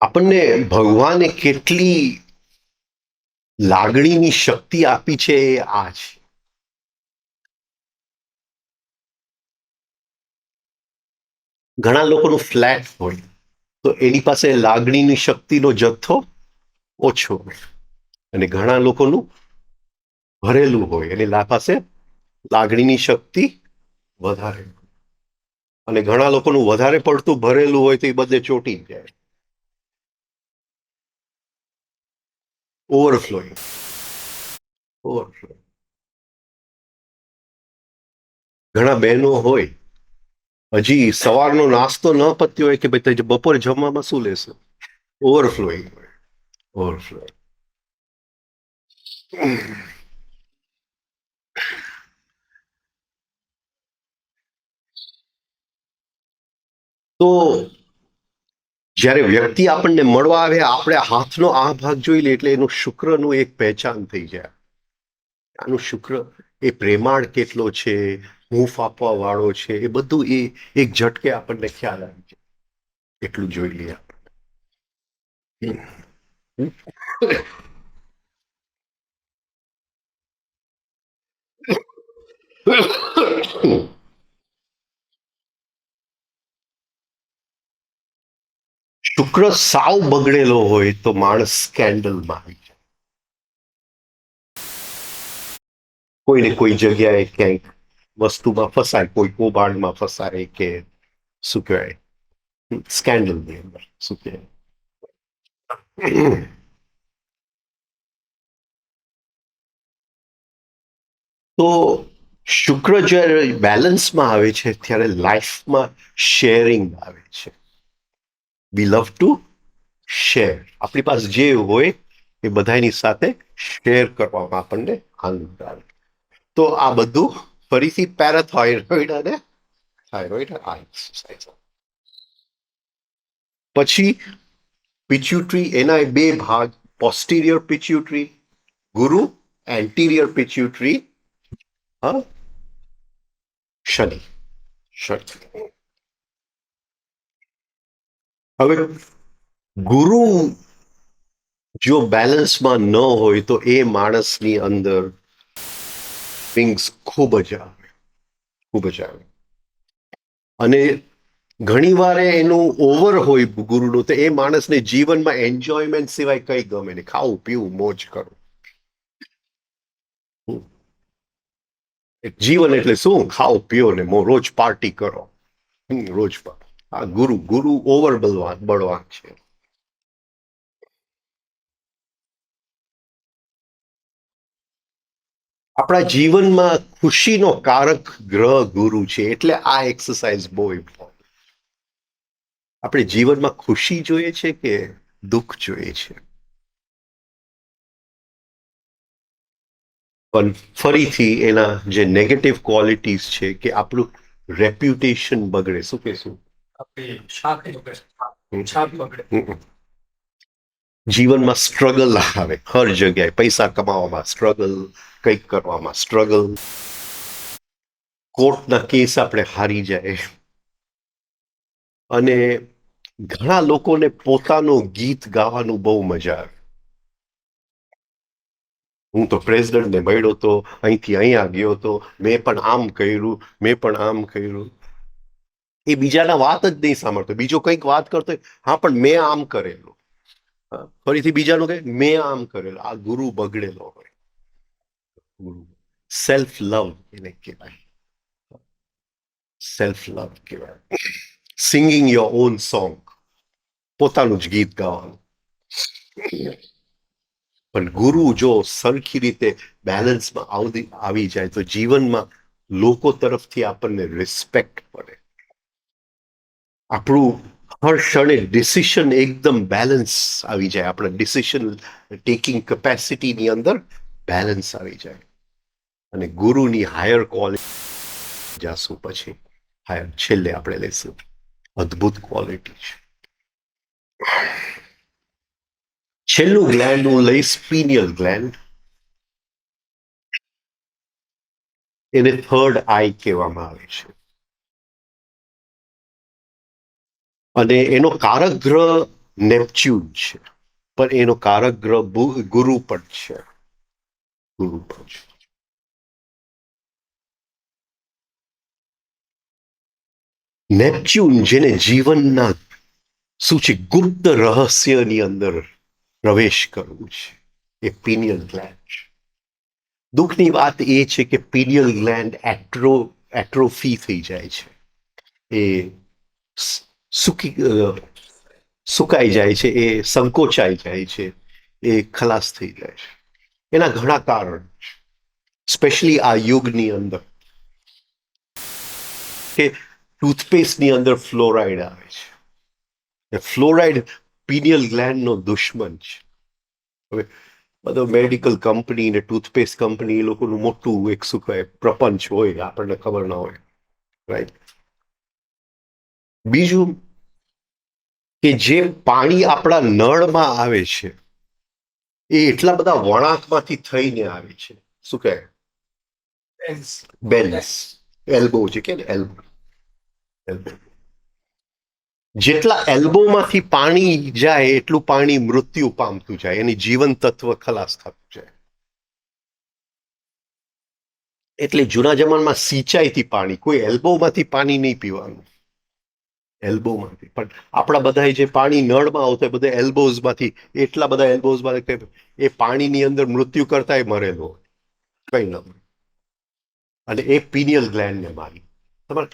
આપણને ભગવાને કેટલી લાગણીની શક્તિ આપી છે એ આ છે. ઘણા લોકોનું ફ્લેટ હોય તો એની પાસે લાગણીની શક્તિનો જથ્થો ઓછો હોય, અને ઘણા લોકોનું ભરેલું હોય એની પાસે લાગણીની શક્તિ વધારે, અને ઘણા લોકોનું વધારે પડતું ભરેલું હોય તો એ બધે ચોટી જાય. ઓવરફ્લોઈંગ. ઓવરફ્લોઈંગ. ઘણા બહેનો હોય હજી સવારનો નાસ્તો ન પત્યો હોય કે ભાઈ બપોરે જમવામાં શું લેશે? ઓવરફ્લોઈંગ. ઓવરફ્લોઈંગ. તો જ્યારે વ્યક્તિ આપણને મળવા આવે, આપણે હાથનો આ ભાગ જોઈ લે એટલે એનું શુક્રનું એક પહેચાન થઈ જાય. આનું શુક્ર એ પ્રેમાળ કેટલો છે, હૂંફ આપવા વાળો છે, એ બધું એ એક ઝટકે આપણને ખ્યાલ આવી જાય. એટલું જોઈ લઈએ આપણે. શુક્ર સાવ બગડેલો હોય તો માણસ સ્કેન્ડલમાં આવી જાય. કોઈને કોઈ જગ્યાએ ક્યાંક વસ્તુમાં ફસાય, કોઈ કૌભાંડમાં ફસાય કે શું કહેવાય સ્કેન્ડલની અંદર શું કહેવાય. તો શુક્ર જ્યારે બેલેન્સમાં આવે છે ત્યારે લાઈફમાં શેરિંગ આવે છે. વી લવ ટુ શેર. આપણી પાસે જે હોય એ બધાની સાથે શેર કરવામાં આપણને આનંદ આવે. તો આ બધું ફરીથી પેરાથાઇરોઇડ અને થાઇરોઇડ આ એક્સરસાઇઝ. પછી પિચ્યુટરી, એના બે ભાગ, પોસ્ટિરિયર પિચ્યુટરી ગુરુ, એન્ટિરિયર પિચ્યુટરી શનિ. શનિ. હવે ગુરુ જો બેલેન્સમાં ન હોય તો એ માણસની અંદર વિંગ્સ ખૂબ જ આવે. અને ઘણી વાર એનું ઓવર હોય ગુરુનું, તો એ માણસને જીવનમાં એન્જોયમેન્ટ સિવાય કઈ ગમે નહીં. ખાવું પીવું મોજ કરવું. જીવન એટલે શું? ખાઓ પીઓ ને રોજ પાર્ટી કરો. રોજ આ ગુરુ ઓવર બળવાન છે. આપણા જીવનમાં ખુશીનો કારક ગ્રહ ગુરુ છે. એટલે આ એક્સરસાઇઝ બહુ ઇમ્પોર્ટન્ટ. આપણે જીવનમાં ખુશી જોઈએ છે કે દુઃખ જોઈએ છે? પણ ફરીથી એના જે નેગેટિવ ક્વોલિટીઝ છે કે આપણું રેપ્યુટેશન બગડે. શું કહેશું? જીવનમાં સ્ટ્રગલ આવે હર જગ્યાએ. પૈસા કમાવામાં સ્ટ્રગલ, કંઈક કરવામાં સ્ટ્રગલ, કોર્ટના કેસ આપણે હારી જાય. અને ઘણા લોકોને પોતાનું ગીત ગાવાનું બહુ મજા આવે. હું તો પ્રેસિડેન્ટને મળ્યો તો, અહીંથી અહીંયા ગયો તો, મેં પણ આમ કર્યું. એ બીજાના વાત જ નહીં સાંભળતો. બીજો કંઈક વાત કરતો, હા પણ મેં આમ કરેલું. ફરીથી બીજાનું કહે મેં આમ કરેલું. આ ગુરુ બગડેલો હોય. સેલ્ફ લવ એને કહેવાય. સેલ્ફ લવ કહેવાય. સિંગિંગ યોર ઓન સોંગ, પોતાનું જ ગીત ગાવાનું. પણ ગુરુ જો સરખી રીતે બેલેન્સમાં આવી જાય તો જીવનમાં લોકો તરફથી આપણને રિસ્પેક્ટ મળે. આપણું હર ક્ષણે ડિસિશન એકદમ બેલેન્સ આવી જાય. આપણા ડિસિશન ટેકિંગ કેપેસિટીની અંદર બેલેન્સ આવી જાય. અને ગુરુની હાયર ક્વોલિટી જાશું પછી છેલ્લે આપણે લઈશું. અદ્ભુત ક્વોલિટી છે. છેલ્લું ગ્લેન્ડ હું લઈશ પિનિયલ ગ્લેન્ડ. એને થર્ડ આઈ કહેવામાં આવે છે. અને એનો કારક ગ્રહ નેપચ્યુન છે, પણ એનો કારક ગ્રહ ગુરુ પણ છે. નેપચ્યુન જેને જીવનના શું છે ગુપ્ત રહસ્યની અંદર પ્રવેશ કરવું છે, એ પિનિયલ ગ્લેન્ડ છે. દુઃખની વાત એ છે કે પિનિયલ ગ્લેન્ડ એટ્રોફી થઈ જાય છે. એ સુકાઈ જાય છે, એ સંકોચાઈ જાય છે, એ ખલાસ થઈ જાય છે. એના ઘણા કારણ છે, સ્પેશિયલી આ યુગની અંદર કે ટૂથપેસ્ટની અંદર ફ્લોરાઇડ આવે છે. ફ્લોરાઇડ પિનિયલ ગ્લેન્ડનો દુશ્મન છે. હવે બધો મેડિકલ કંપની ને ટૂથપેસ્ટ કંપની એ લોકોનું મોટું એક શું કહે પ્રપંચ હોય, આપણને ખબર ના હોય. રાઈટ. બીજું કે જે પાણી આપણા નળમાં આવે છે એ એટલા બધા વળાંકમાંથી થઈને આવે છે. શું કહે? બેન્સ. એલ્બો છે કે એલ્બો. જેટલા એલ્બોમાંથી પાણી જાય એટલું પાણી મૃત્યુ પામતું જાય, એની જીવન તત્વ ખલાસ થતું જાય. એટલે જૂના જમાનામાં સિંચાઈથી પાણી, કોઈ એલ્બોમાંથી પાણી નહીં પીવાનું. એલ્બોમાંથી. પણ આપણા બધા જે પાણી નળમાં આવતું હોય બધા એલ્બોઝમાંથી, એટલા બધા એલ્બોઝમાં એ પાણીની અંદર મૃત્યુ કરતા મરેલો હોય, કઈ ન મળે. અને એ પિનિયલ ગ્લેન્ડને મારી તમારે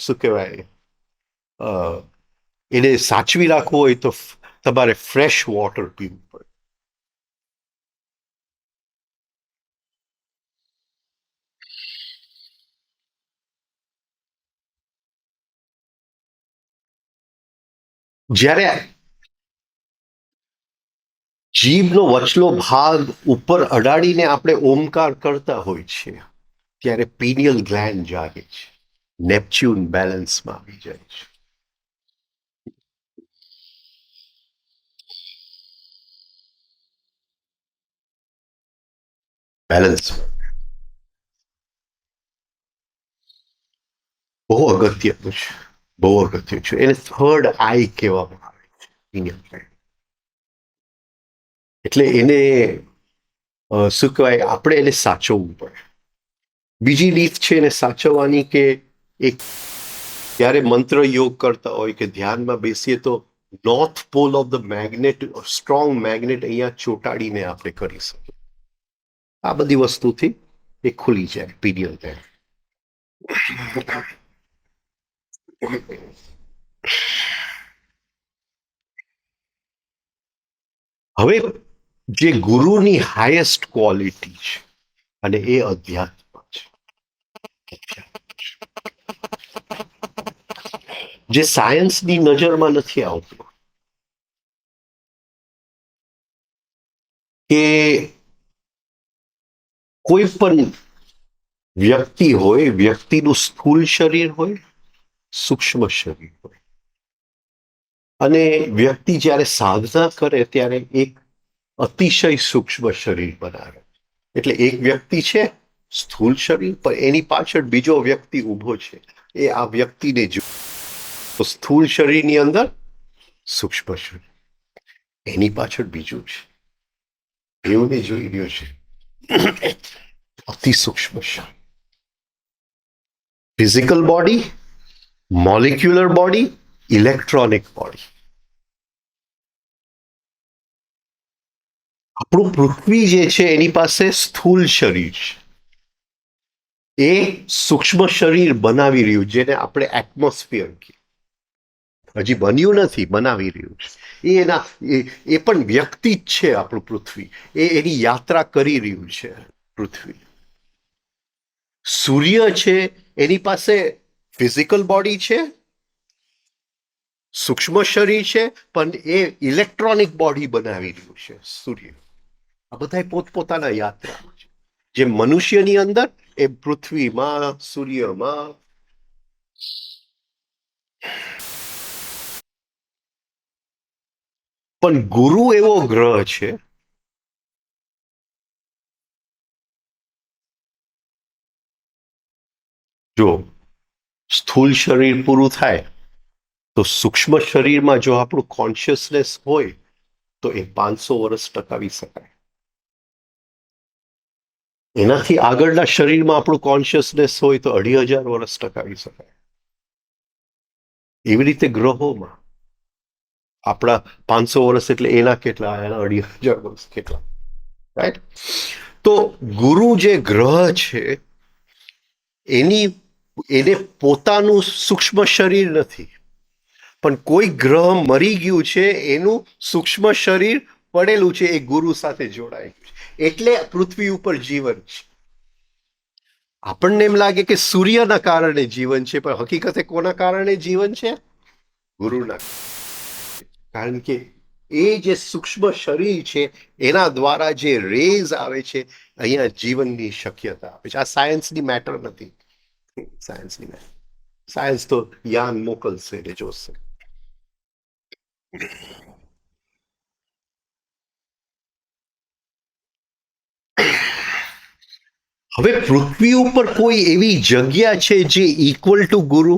શું કહેવાય, એને સાચવી રાખવું હોય તો તમારે ફ્રેશ વોટર પીવું પડે. જ્યારે જીભનો વચલો ભાગ ઉપર અડાડીને આપણે ઓમકાર કરતા હોય છે ત્યારે પીનિયલ ગ્લેન્ડ જાગે છે, નેપચ્યુન બેલેન્સમાં આવી જાય છે. બેલેન્સ બહુ અગત્યનું છે, બહુ અગત્યનું છે. એને થર્ડ આઈ કહેવામાં આવે છે, પીનિયલ ગ્લેન્ડ. એટલે એને શું કહેવાય, આપણે એને સાચવવું પડે. બીજી રીત છે એને સાચવવાની કે એક જ્યારે મંત્ર યોગ કરતા હોય કે ધ્યાનમાં બેસીએ તો north pole of the magnet, strong magnet અહીંયા ચોંટાડીને આપણે કરી શકીએ. આ બધી વસ્તુથી એ ખુલી જાય પીરિયડ ગ્લેન્ડ. હવે જે ગુરુની હાઈએસ્ટ ક્વોલિટી છે અને એ અધ્યાત્મ છે, જે સાયન્સની નજરમાં નથી આવતું. કે કોઈ પણ વ્યક્તિ હોય, વ્યક્તિનું સ્થૂળ શરીર હોય, સૂક્ષ્મ શરીર હોય, અને વ્યક્તિ જ્યારે સાધના કરે ત્યારે એક અતિશય સૂક્ષ્મ શરીર બનાવે. એટલે એક વ્યક્તિ છે સ્થૂળ શરીર, પણ એની પાછળ બીજો વ્યક્તિ ઊભો છે. એ આ વ્યક્તિને જો સ્થૂળ શરીરની અંદર સૂક્ષ્મ શરીર, એની પાછળ બીજું છે, એવને જોઈ રહ્યો છે અતિ સૂક્ષ્મ શરીર. Physical body, molecular body, electronic body. આપણું પૃથ્વી જે છે એની પાસે સ્થૂળ શરીર છે, એ સૂક્ષ્મ શરીર બનાવી રહ્યું, જેને આપણે એટમોસ્ફિયર કહીએ. હજી બન્યું નથી, બનાવી રહ્યું છે. એ પણ વ્યક્તિ જ છે આપણું પૃથ્વી. એની યાત્રા કરી રહ્યું છે પૃથ્વી. સૂર્ય છે, એની પાસે ફિઝિકલ બોડી છે, સૂક્ષ્મ શરીર છે, પણ એ ઇલેક્ટ્રોનિક બોડી બનાવી રહ્યું છે સૂર્ય. આ બધા પોતપોતાના યાત્રા છે. જે મનુષ્યની અંદર એ પૃથ્વીમાં, સૂર્યમાં. પણ ગુરુ એવો ગ્રહ છે જો સ્થૂળ શરીર પૂરું થાય તો સૂક્ષ્મ શરીરમાં જો આપણું કોન્શિયસનેસ હોય તો એ 500 વર્ષ ટકાવી શકાય. એનાથી આગળના શરીરમાં આપણું કોન્શિયસનેસ હોય તો 2500 વર્ષ ટકાવી શકાય. એવી રીતે ગ્રહોમાં આપણા 500 વર્ષ એટલે એના કેટલા, એના 2500 વર્ષ કેટલા, રાઈટ? તો ગુરુ જે ગ્રહ છે એને પોતાનું સૂક્ષ્મ શરીર નથી, પણ કોઈ ગ્રહ મરી ગયું છે, એનું સૂક્ષ્મ શરીર પડેલું છે, એ ગુરુ સાથે જોડાયેલું છે. એટલે પૃથ્વી ઉપર જીવન છે. આપણને એમ લાગે કે સૂર્યના કારણે જીવન છે, પણ હકીકતે કોના કારણે જીવન છે? ગુરુના. કારણ કે એ જે સૂક્ષ્મ શરીર છે એના દ્વારા જે રેઝ આવે છે, અહીંયા જીવનની શક્યતા આવે છે. આ સાયન્સની મેટર નથી. સાયન્સ તો યાન મોકલશે એટલે જોશે. હવે પૃથ્વી ઉપર કોઈ એવી જગ્યા છે જે ઇક્વલ ટુ ગુરુ?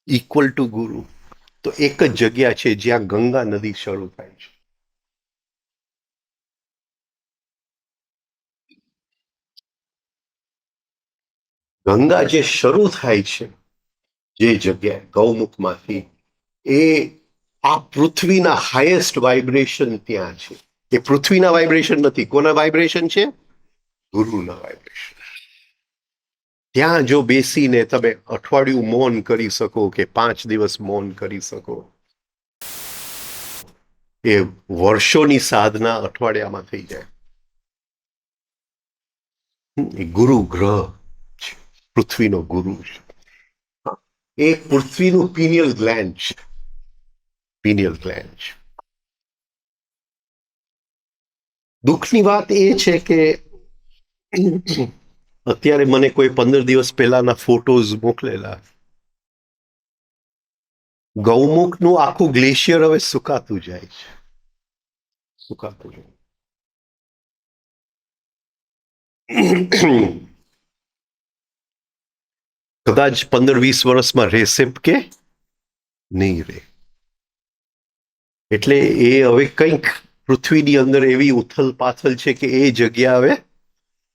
ઇક્વલ ટુ ગુરુ તો એક જ જગ્યા છે જ્યાં ગંગા નદી શરૂ થાય છે. ગંગા જે શરૂ થાય છે જે જગ્યાએ ગૌમુખમાંથી, એ આ પૃથ્વીના હાઈએસ્ટ વાઇબ્રેશન ત્યાં છે. એ પૃથ્વીના વાઇબ્રેશન નથી. કોના વાઇબ્રેશન છે? ગુરુના વાઇબ્રેશન. ત્યાં જો બેસીને તમે અઠવાડિયું મૌન કરી શકો કે 5 દિવસ મૌન કરી શકો, એ વર્ષોની સાધના અઠવાડિયામાં થઈ જાય. એ ગુરુ ગ્રહ છે, પૃથ્વીનો ગુરુ છે. એ પૃથ્વીનું પીનિયલ ગ્લેન્ડ છે. pineal gland છે. દુઃખની વાત એ છે કે અત્યારે મને કોઈ 15 દિવસ પહેલાના ફોટોઝ મોકલેલા, ગૌમુખનું આખું ગ્લેશિયર હવે સુકાતું જાય છે, સુકાતું જાય. કદાચ 15-20 વર્ષમાં રહેશે કે નહીં રહે. એટલે એ હવે કંઈક પૃથ્વીની અંદર એવી ઉથલ પાથલ છે કે એ જગ્યા હવે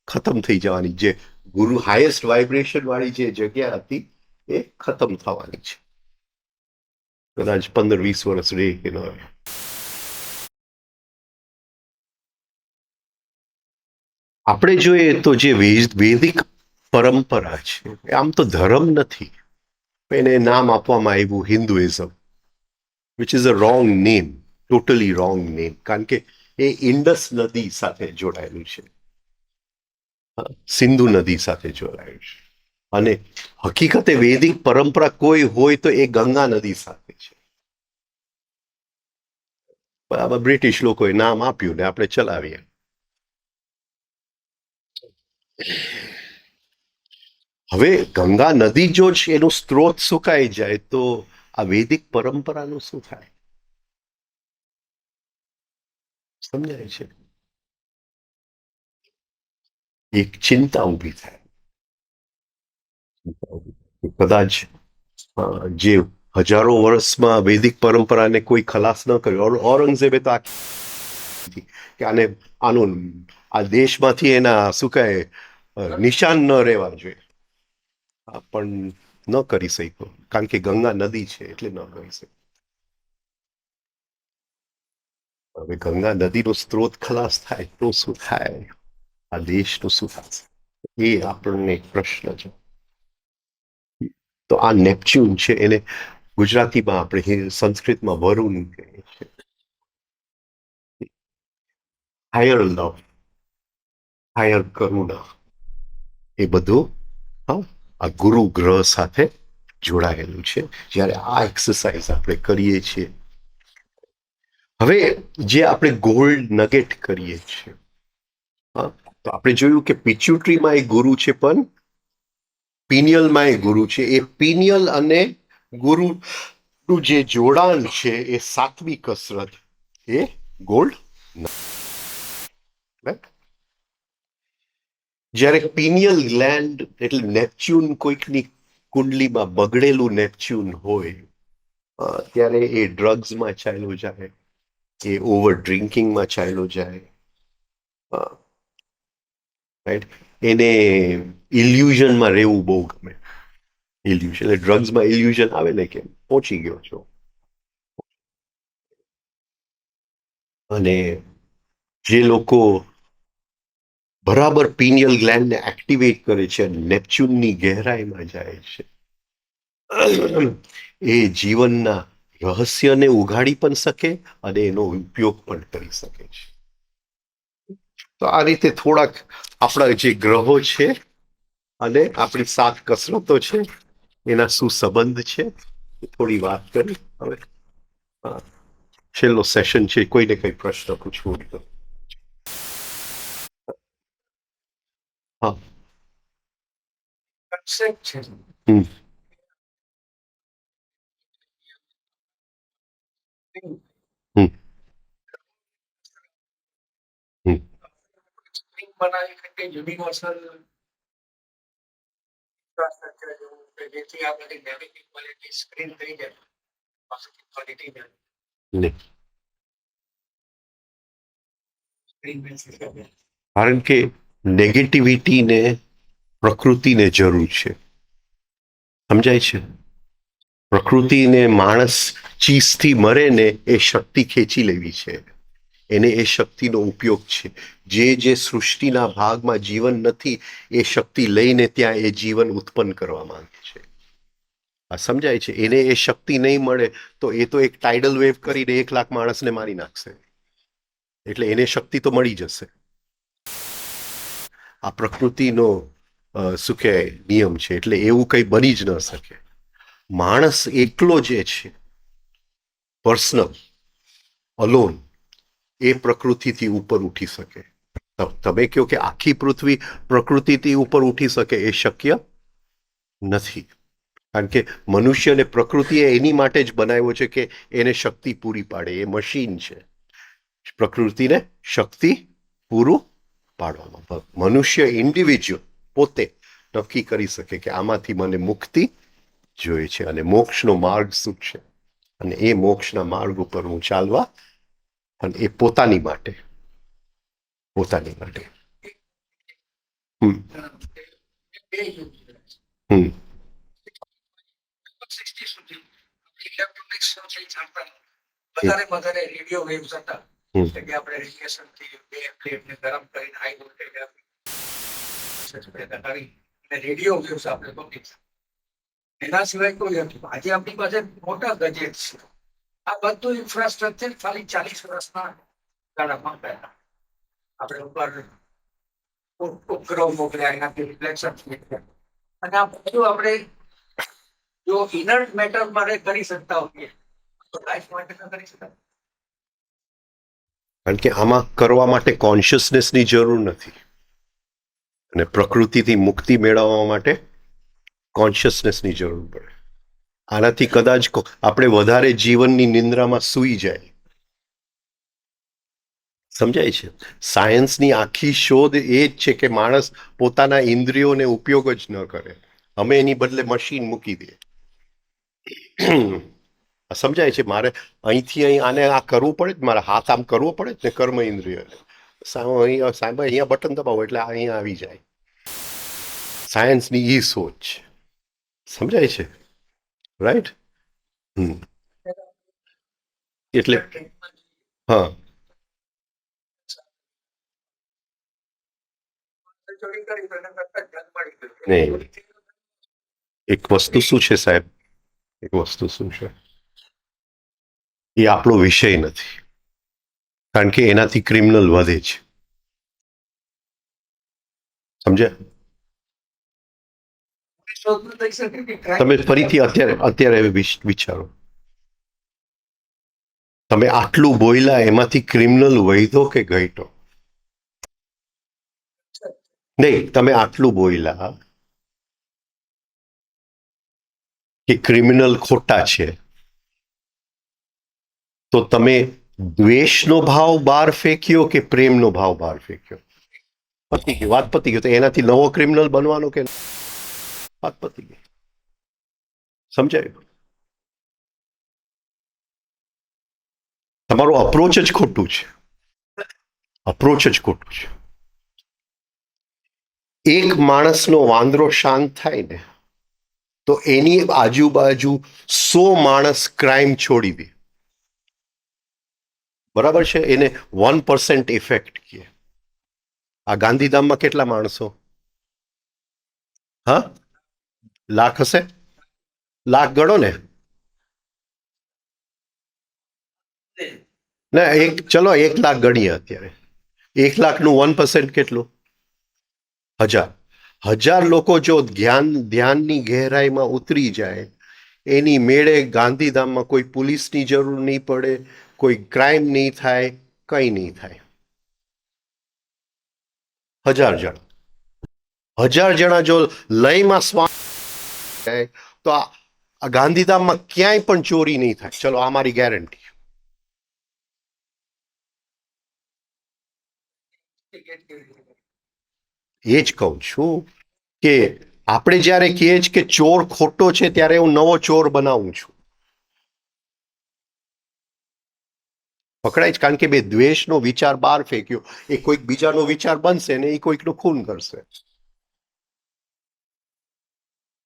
ખતમ થઈ જવાની. જે ગુરુ હાઈએસ્ટ વાઇબ્રેશન વાળી જે જગ્યા હતી એ ખતમ થવાની છે. કદાચ 15-20 વર્ષ રહે કે ન રહે. આપણે જોઈએ તો જે વૈદિક પરંપરા છે, આમ તો ધર્મ નથી, એને નામ આપવામાં આવ્યું Hinduism, which is a wrong name, totally wrong name, કારણ કે એ ઇન્ડસ નદી સાથે જોડાયેલું છે, સિંધુ નદી સાથે જોડાયેલું છે. અને હકીકતે વૈદિક પરંપરા કોઈ હોય તો એ ગંગા નદી સાથે છે. બરાબર, બ્રિટિશ લોકોએ નામ આપ્યું ને આપણે ચલાવીએ. હવે ગંગા નદી જો છે એનું સ્ત્રોત સુકાઈ જાય તો આ વૈદિક પરંપરાનું શું થાય? સમજાય છે? એક ચિંતા ઊભી થાય. કદાચ જે હજારો વર્ષમાં વૈદિક પરંપરાને કોઈ ખલાસ ન કર્યો, ઔરંગઝેબે તો કે આનું આ દેશમાંથી એના શું કહે નિશાન ન રહેવા જોઈએ, પણ ન કરી શક્યો, કારણ કે ગંગા નદી છે એટલે ન કરી શક્યો. હવે ગંગા નદીનો સ્ત્રોત ખલાસ થાય તો શું થાય? આ દેશનું શું થશે? એ આપણને એક પ્રશ્ન છે. તો આ નેપચ્યુન છે, એને ગુજરાતીમાં આપણે સંસ્કૃતમાં વરુણ કહીએ છીએ. હાયર લવ, હાયર કરુણા, એ બધું આ ગુરુ ગ્રહ સાથે જોડાયેલું છે. જ્યારે આ એક્સરસાઇઝ આપણે કરીએ છીએ, હવે જે આપણે ગોલ્ડ નગેટ કરીએ છીએ, તો આપણે જોયું કે પિચ્યુટરીમાં એક ગુરુ છે, પણ પિનિયલમાં એક ગુરુ છે. એ પિનિયલ અને ગુરુનું જે જોડાણ છે એ સાત્વિક કસરત, એ ગોલ્ડ. જ્યારે પિનિયલ ગ્લેન્ડ એટલે નેપચ્યુન કોઈકની કુંડલીમાં બગડેલું નેપચ્યુન હોય, ત્યારે એ ડ્રગ્સમાં ચાલ્યો જાય, એ ઓવર ડ્રિંકિંગમાં ચાલ્યો જાય, રાઈટ? એને ઇલ્યુઝનમાં રહેવું બહુ ગમે. ઇલ્યુઝન એટલે ડ્રગ્સમાં ઇલ્યુઝન આવે ને કે પહોંચી ગયો છો. અને જે લોકો બરાબર પિનિયલ ગ્લેન્ડને એક્ટિવેટ કરે છે, નેપચ્યુનની ગહેરાઈમાં જાય છે, એ જીવનના રહસ્યને ઉઘાડી પણ શકે અને એનો ઉપયોગ પણ કરી શકે છે. તો આ રીતે થોડાક આપણા જે ગ્રહો છે અને આપણી 7 કસરતો છે એના શું સંબંધ છે થોડી વાત કરી. હવે છેલ્લો સેશન છે, કોઈને કઈ પ્રશ્ન પૂછવો હોય તો. હા, કન્સેપ્ટ છે. હમ હમ હમ સ્પ્રિંગ બનાવી શકે યુનિવર્સલ ઇન્ફ્રાસ્ટ્રક્ચર જેવું કે જેથી આ બધી નેગેટિવ ક્વોલિટી સ્ક્રીન થઈ જાય, પોઝિટિવ ક્વોલિટી ને નહીં. સ્ક્રીન બેસી શકે. કારણ કે નેગેટિવિટીને પ્રકૃતિને જરૂર છે, સમજાય છે? પ્રકૃતિને માણસ ચીજથી મરે ને એ શક્તિ ખેંચી લેવી છે, એને એ શક્તિનો ઉપયોગ છે. જે સૃષ્ટિના ભાગમાં જીવન નથી એ શક્તિ લઈને ત્યાં એ જીવન ઉત્પન્ન કરવા માંગે છે. આ સમજાય છે? એને એ શક્તિ નહીં મળે તો એ તો એક ટાઇડલ વેવ કરીને 1 લાખ માણસને મારી નાખશે. એટલે એને શક્તિ તો મળી જશે. આ પ્રકૃતિનો શું કહેવાય નિયમ છે, એટલે એવું કંઈ બની જ ન શકે. માણસ એકલો જે છે પર્સનલ, અલોન, એ પ્રકૃતિથી ઉપર ઉઠી શકે. તમે કહો કે આખી પૃથ્વી પ્રકૃતિથી ઉપર ઉઠી શકે, એ શક્ય નથી. કારણ કે મનુષ્યને પ્રકૃતિએ એની માટે જ બનાવ્યો છે કે એને શક્તિ પૂરી પાડે. એ મશીન છે પ્રકૃતિને શક્તિ પૂરું પાડવામાં. મનુષ્ય ઇન્ડિવિજ્યુઅલ પોતે નક્કી કરી શકે કે આમાંથી મને મુક્તિ જોઈએ છે અને મોક્ષનો માર્ગ શું છે, અને એ મોક્ષના માર્ગ ઉપર હું ચાલવા, અને એ પોતાની માટે. બે યુગ છે. હમ 60 સુધી ઇલેક્ટ્રોનિક્સ જાણતા વધારે રેડિયો વેવ્સ હતા. એટલે કે આપણે રેડિયેશન થી બે પ્લેટને ગરમ કરીને હાઈ વોલ્ટેજ રેડિયો વેવ્સ આપણે પકડી. એના સિવાય કોઈ હતું. આજે આપણી પાસે મોટા ગજેટ્સ છે. આ બધું ઇન્ફ્રાસ્ટ્રક્ચર ખાલી 40 વર્ષના ગાળામાં પહેલા આપણે ઉપર ઉપગ્રહ મોકલ્યા, એનાથી રિફ્લેક્શન અને આ બધું આપણે જો ઇનર્ટ મેટર માટે કરી શકતા હોઈએ તો લાઈફ માટે ન કરી શકતા. કારણ કે આમાં કરવા માટે કોન્શિયસનેસની જરૂર નથી, અને પ્રકૃતિથી મુક્તિ મેળવવા માટે કોન્શિયસનેસની જરૂર પડે. આનાથી કદાચ આપણે વધારે જીવનની નિંદ્રામાં સૂઈ જાય. સમજાય છે? સાયન્સની આખી શોધ એ જ છે કે માણસ પોતાના ઇન્દ્રિયોને ઉપયોગ જ ન કરે. અમે એની બદલે મશીન મૂકી દઈએ. સમજાય છે? મારે અહીંથી અહીં આને આ કરવું પડે, મારે હાથ આમ કરવો પડે ને કર્મ ઇન્દ્રિય. સાહેબ અહીંયા બટન દબાવો એટલે અહીંયા આવી જાય. સાયન્સની ઈ સોચ. સમજાય છે? રાઈટ? એટલે હા, નહીં, એક વસ્તુ શું છે સાહેબ, એક વસ્તુ શું છે, એ આપણો વિષય નથી. કારણ કે એનાથી ક્રિમિનલ વધે છે. સમજ્યા? તમે ફરીથી અત્યારે વિચારો. તમે આટલું બોલ્યા, એમાંથી ક્રિમિનલ વધ્યો કે ઘટ્યો? નહીં, તમે આટલું બોલ્યા કે ક્રિમિનલ ખોટા છે, તો તમે દ્વેષનો ભાવ બહાર ફેંક્યો કે પ્રેમનો ભાવ બહાર ફેંક્યો? પતી ગયું, વાત પતી ગયું. તો એનાથી નવો ક્રિમિનલ બનવાનો કે વાત પતી ગઈ. સમજાયું? તમારું અપ્રોચ જ ખોટું છે. અપ્રોચ જ ખોટું છે. એક માણસનો વાંદરો શાંત થાય ને તો એની આજુબાજુ 100 માણસ ક્રાઇમ છોડી દે. બરાબર છે? એને 1% ઇફેક્ટ કહે. આ ગાંધીધામમાં કેટલા માણસો? હા, લાખ હશે? લાખ ગણો ને. ચલો 1 લાખ ગણીએ અત્યારે. 1 લાખનું 1% કેટલું? 1000 લોકો જો ધ્યાનની ગહેરાઈમાં ઉતરી જાય, એની મેળે ગાંધીધામમાં કોઈ પોલીસની જરૂર નહીં પડે, કોઈ ક્રાઇમ નહીં થાય, કંઈ નહીં થાય. 1000 જણા, 1000 જણા જો લયમાં સ્વામી જાય તો આ ગાંધીધામમાં ક્યાંય પણ ચોરી નહીં થાય. ચલો, આ મારી ગેરંટી. એ જ કહું છું કે આપણે જ્યારે કહીએ છીએ કે ચોર ખોટો છે, ત્યારે હું નવો ચોર બનાવું છું. પકડાય જ. કારણ કે બે દ્વેષનો વિચાર બહાર ફેંક્યો, એ કોઈક બીજાનો વિચાર બનશે ને એ કોઈકનું ખૂન કરશે.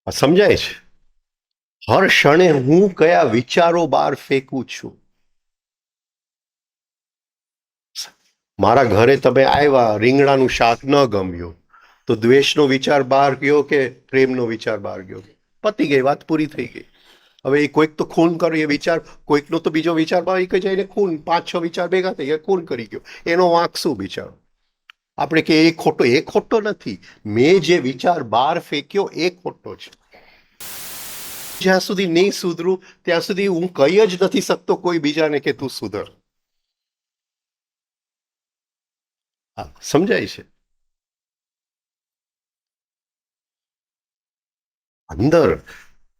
સમજાય છે? હર ક્ષણે હું કયા વિચારો બહાર ફેંકું છું. મારા ઘરે તમે આવ્યા, રીંગણાનું શાક ન ગમ્યું તો દ્વેષનો વિચાર બહાર ગયો કે પ્રેમનો વિચાર બહાર ગયો? પતી ગઈ, વાત પૂરી થઈ ગઈ. હવે એ કોઈક તો ખૂન કર્યો, એ વિચાર કોઈકનો તો બીજો વિચાર બહાર જઈને ખૂન, 5-6 વિચાર ભેગા થઈ ગયા, ખૂન કરી ગયો. એનો વાંક શું બિચારો? આપણે કે એ ખોટો નથી. મેં જે વિચાર બહાર ફેંક્યો એ ખોટો છે. જ્યાં સુધી નહીં સુધરું ત્યાં સુધી હું કહી જ નથી શકતો કોઈ બીજાને કે તું સુધર. સમજાય છે? અંદર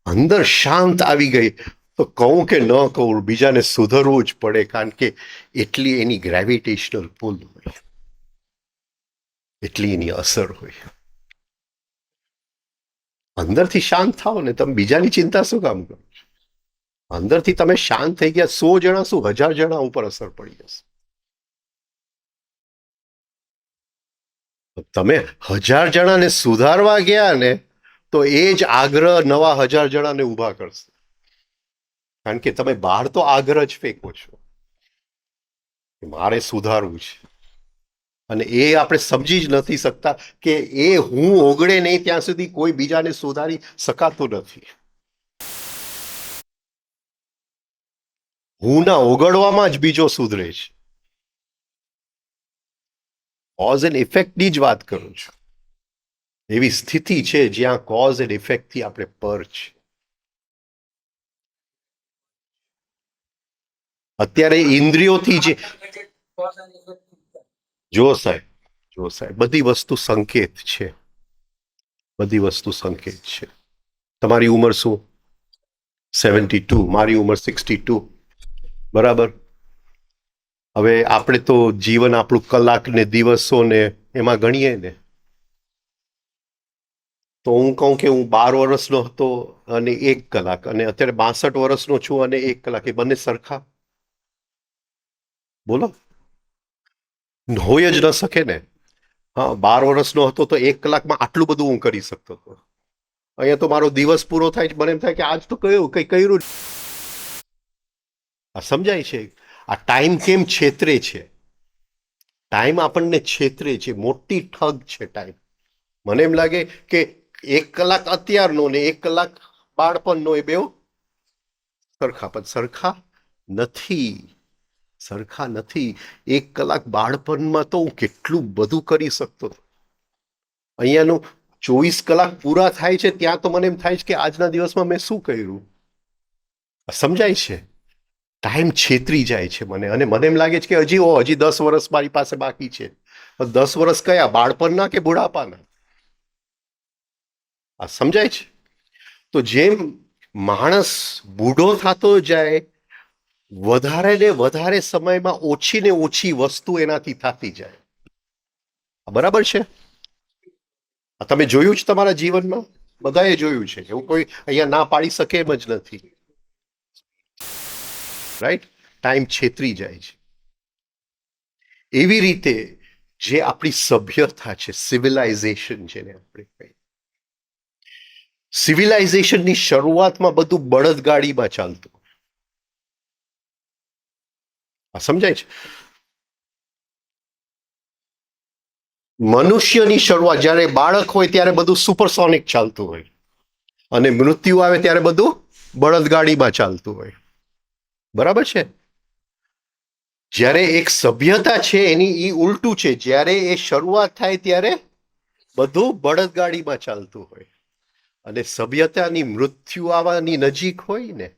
અંદર શાંત આવી ગઈ તો કહું કે ન કહું, બીજાને સુધરવું જ પડે, કારણ કે એટલી એની ગ્રેવિટેશનલ પુલ હોય, એટલી એની અસર હોય. અંદરથી શાંત થાવ ને તમે બીજાની ચિંતા શું કામ કરો છો? અંદરથી તમે શાંત થઈ ગયા, 100 જણા શું 1000 જણા ઉપર અસર પડી જશે. તમે 1000 જણાને સુધારવા ગયા ને તો એ જ આગ્રહ નવા 1000 જણાને ઊભા કરશે, કારણ કે તમે બહાર તો આગ્રહ જ ફેંકો છો કે મારે સુધારવું છે, અને એ આપણે સમજી જ નથી શકતા કે એ હું ઓગળે નહીં ત્યાં સુધી કોઈ બીજાને સુધારી શકાતું નથી. હું ના ઓગળવામાં જ બીજો સુધરે છે. કોઝ એન્ડ ઇફેક્ટની જ વાત કરું છું. એવી સ્થિતિ છે જ્યાં કોઝ એન્ડ ઇફેક્ટથી આપણે પર છે. અત્યારે ઇન્દ્રિયોથી જે જો સાહેબ બધી વસ્તુ સંકેત છે, બધી વસ્તુ સંકેત છે. તમારી ઉંમર શું? 72, મારી ઉંમર 62, બરાબર. હવે આપણે તો જીવન આપણું કલાક ને દિવસો ને એમાં ગણીએ ને, તો હું કહું કે હું 12 વર્ષનો હતો અને 1 કલાક, અને અત્યારે 62 વર્ષનો છું અને 1 કલાક, એ બંને સરખા? બોલો, હોય જ ન શકે ને. હા, 12 વર્ષનો હતો તો 1 કલાકમાં આટલું બધું હું કરી શકતો હતો. અહીંયા તો મારો દિવસ પૂરો થાય છે, મને એમ થાય કે આજ તો કયું કઈ કર્યું. આ સમજાય છે? આ ટાઈમ કેમ છેતરે છે? ટાઈમ આપણને છેતરે છે, મોટી ઠગ છે ટાઈમ. મને એમ લાગે કે 1 કલાક અત્યારનો ને 1 કલાક બાળપણનો એ બેવ સરખા, પણ સરખા નથી. સરખા નથી. 1 કલાક બાળપણમાં તો હું કેટલું બધું કરી શકતો હતો. અહીંયાનું 24 કલાક પૂરા થાય છે ત્યાં તો મને એમ થાય છે કે આજના દિવસમાં મેં શું કર્યું. સમજાય છે? ટાઈમ છેતરી જાય છે મને, અને મને એમ લાગે છે કે હજી 10 વર્ષ મારી પાસે બાકી છે. 10 વર્ષ કયા? બાળપણના કે બુઢાપાના? આ સમજાય છે? તો જેમ માણસ બૂઢો થતો જાય, વધારે ને વધારે સમયમાં ઓછી ને ઓછી વસ્તુ એનાથી થતી જાય. બરાબર છે? તમે જોયું છે તમારા જીવનમાં? બધાએ જોયું છે, એવું કોઈ અહીંયા ના પાડી શકે એમ જ નથી. રાઈટ? ટાઈમ છેતરી જાય છે. એવી રીતે જે આપણી સભ્યતા છે, સિવિલાઇઝેશન જેને આપણે કહીએ, સિવિલાઇઝેશનની શરૂઆતમાં બધું બળદગાડીમાં ચાલતું. આ સમજાય છે? મનુષ્યની શરૂઆત જ્યારે બાળક હોય ત્યારે બધું સુપરસોનિક ચાલતું હોય, અને મૃત્યુ આવે ત્યારે બધું બળદગાડીમાં ચાલતું હોય. બરાબર છે? જ્યારે એક સભ્યતા છે એની ઈ ઉલટું છે. જ્યારે એ શરૂઆત થાય ત્યારે બધું બળદગાડીમાં ચાલતું હોય, અને સભ્યતાની મૃત્યુ આવવાની નજીક હોય ને,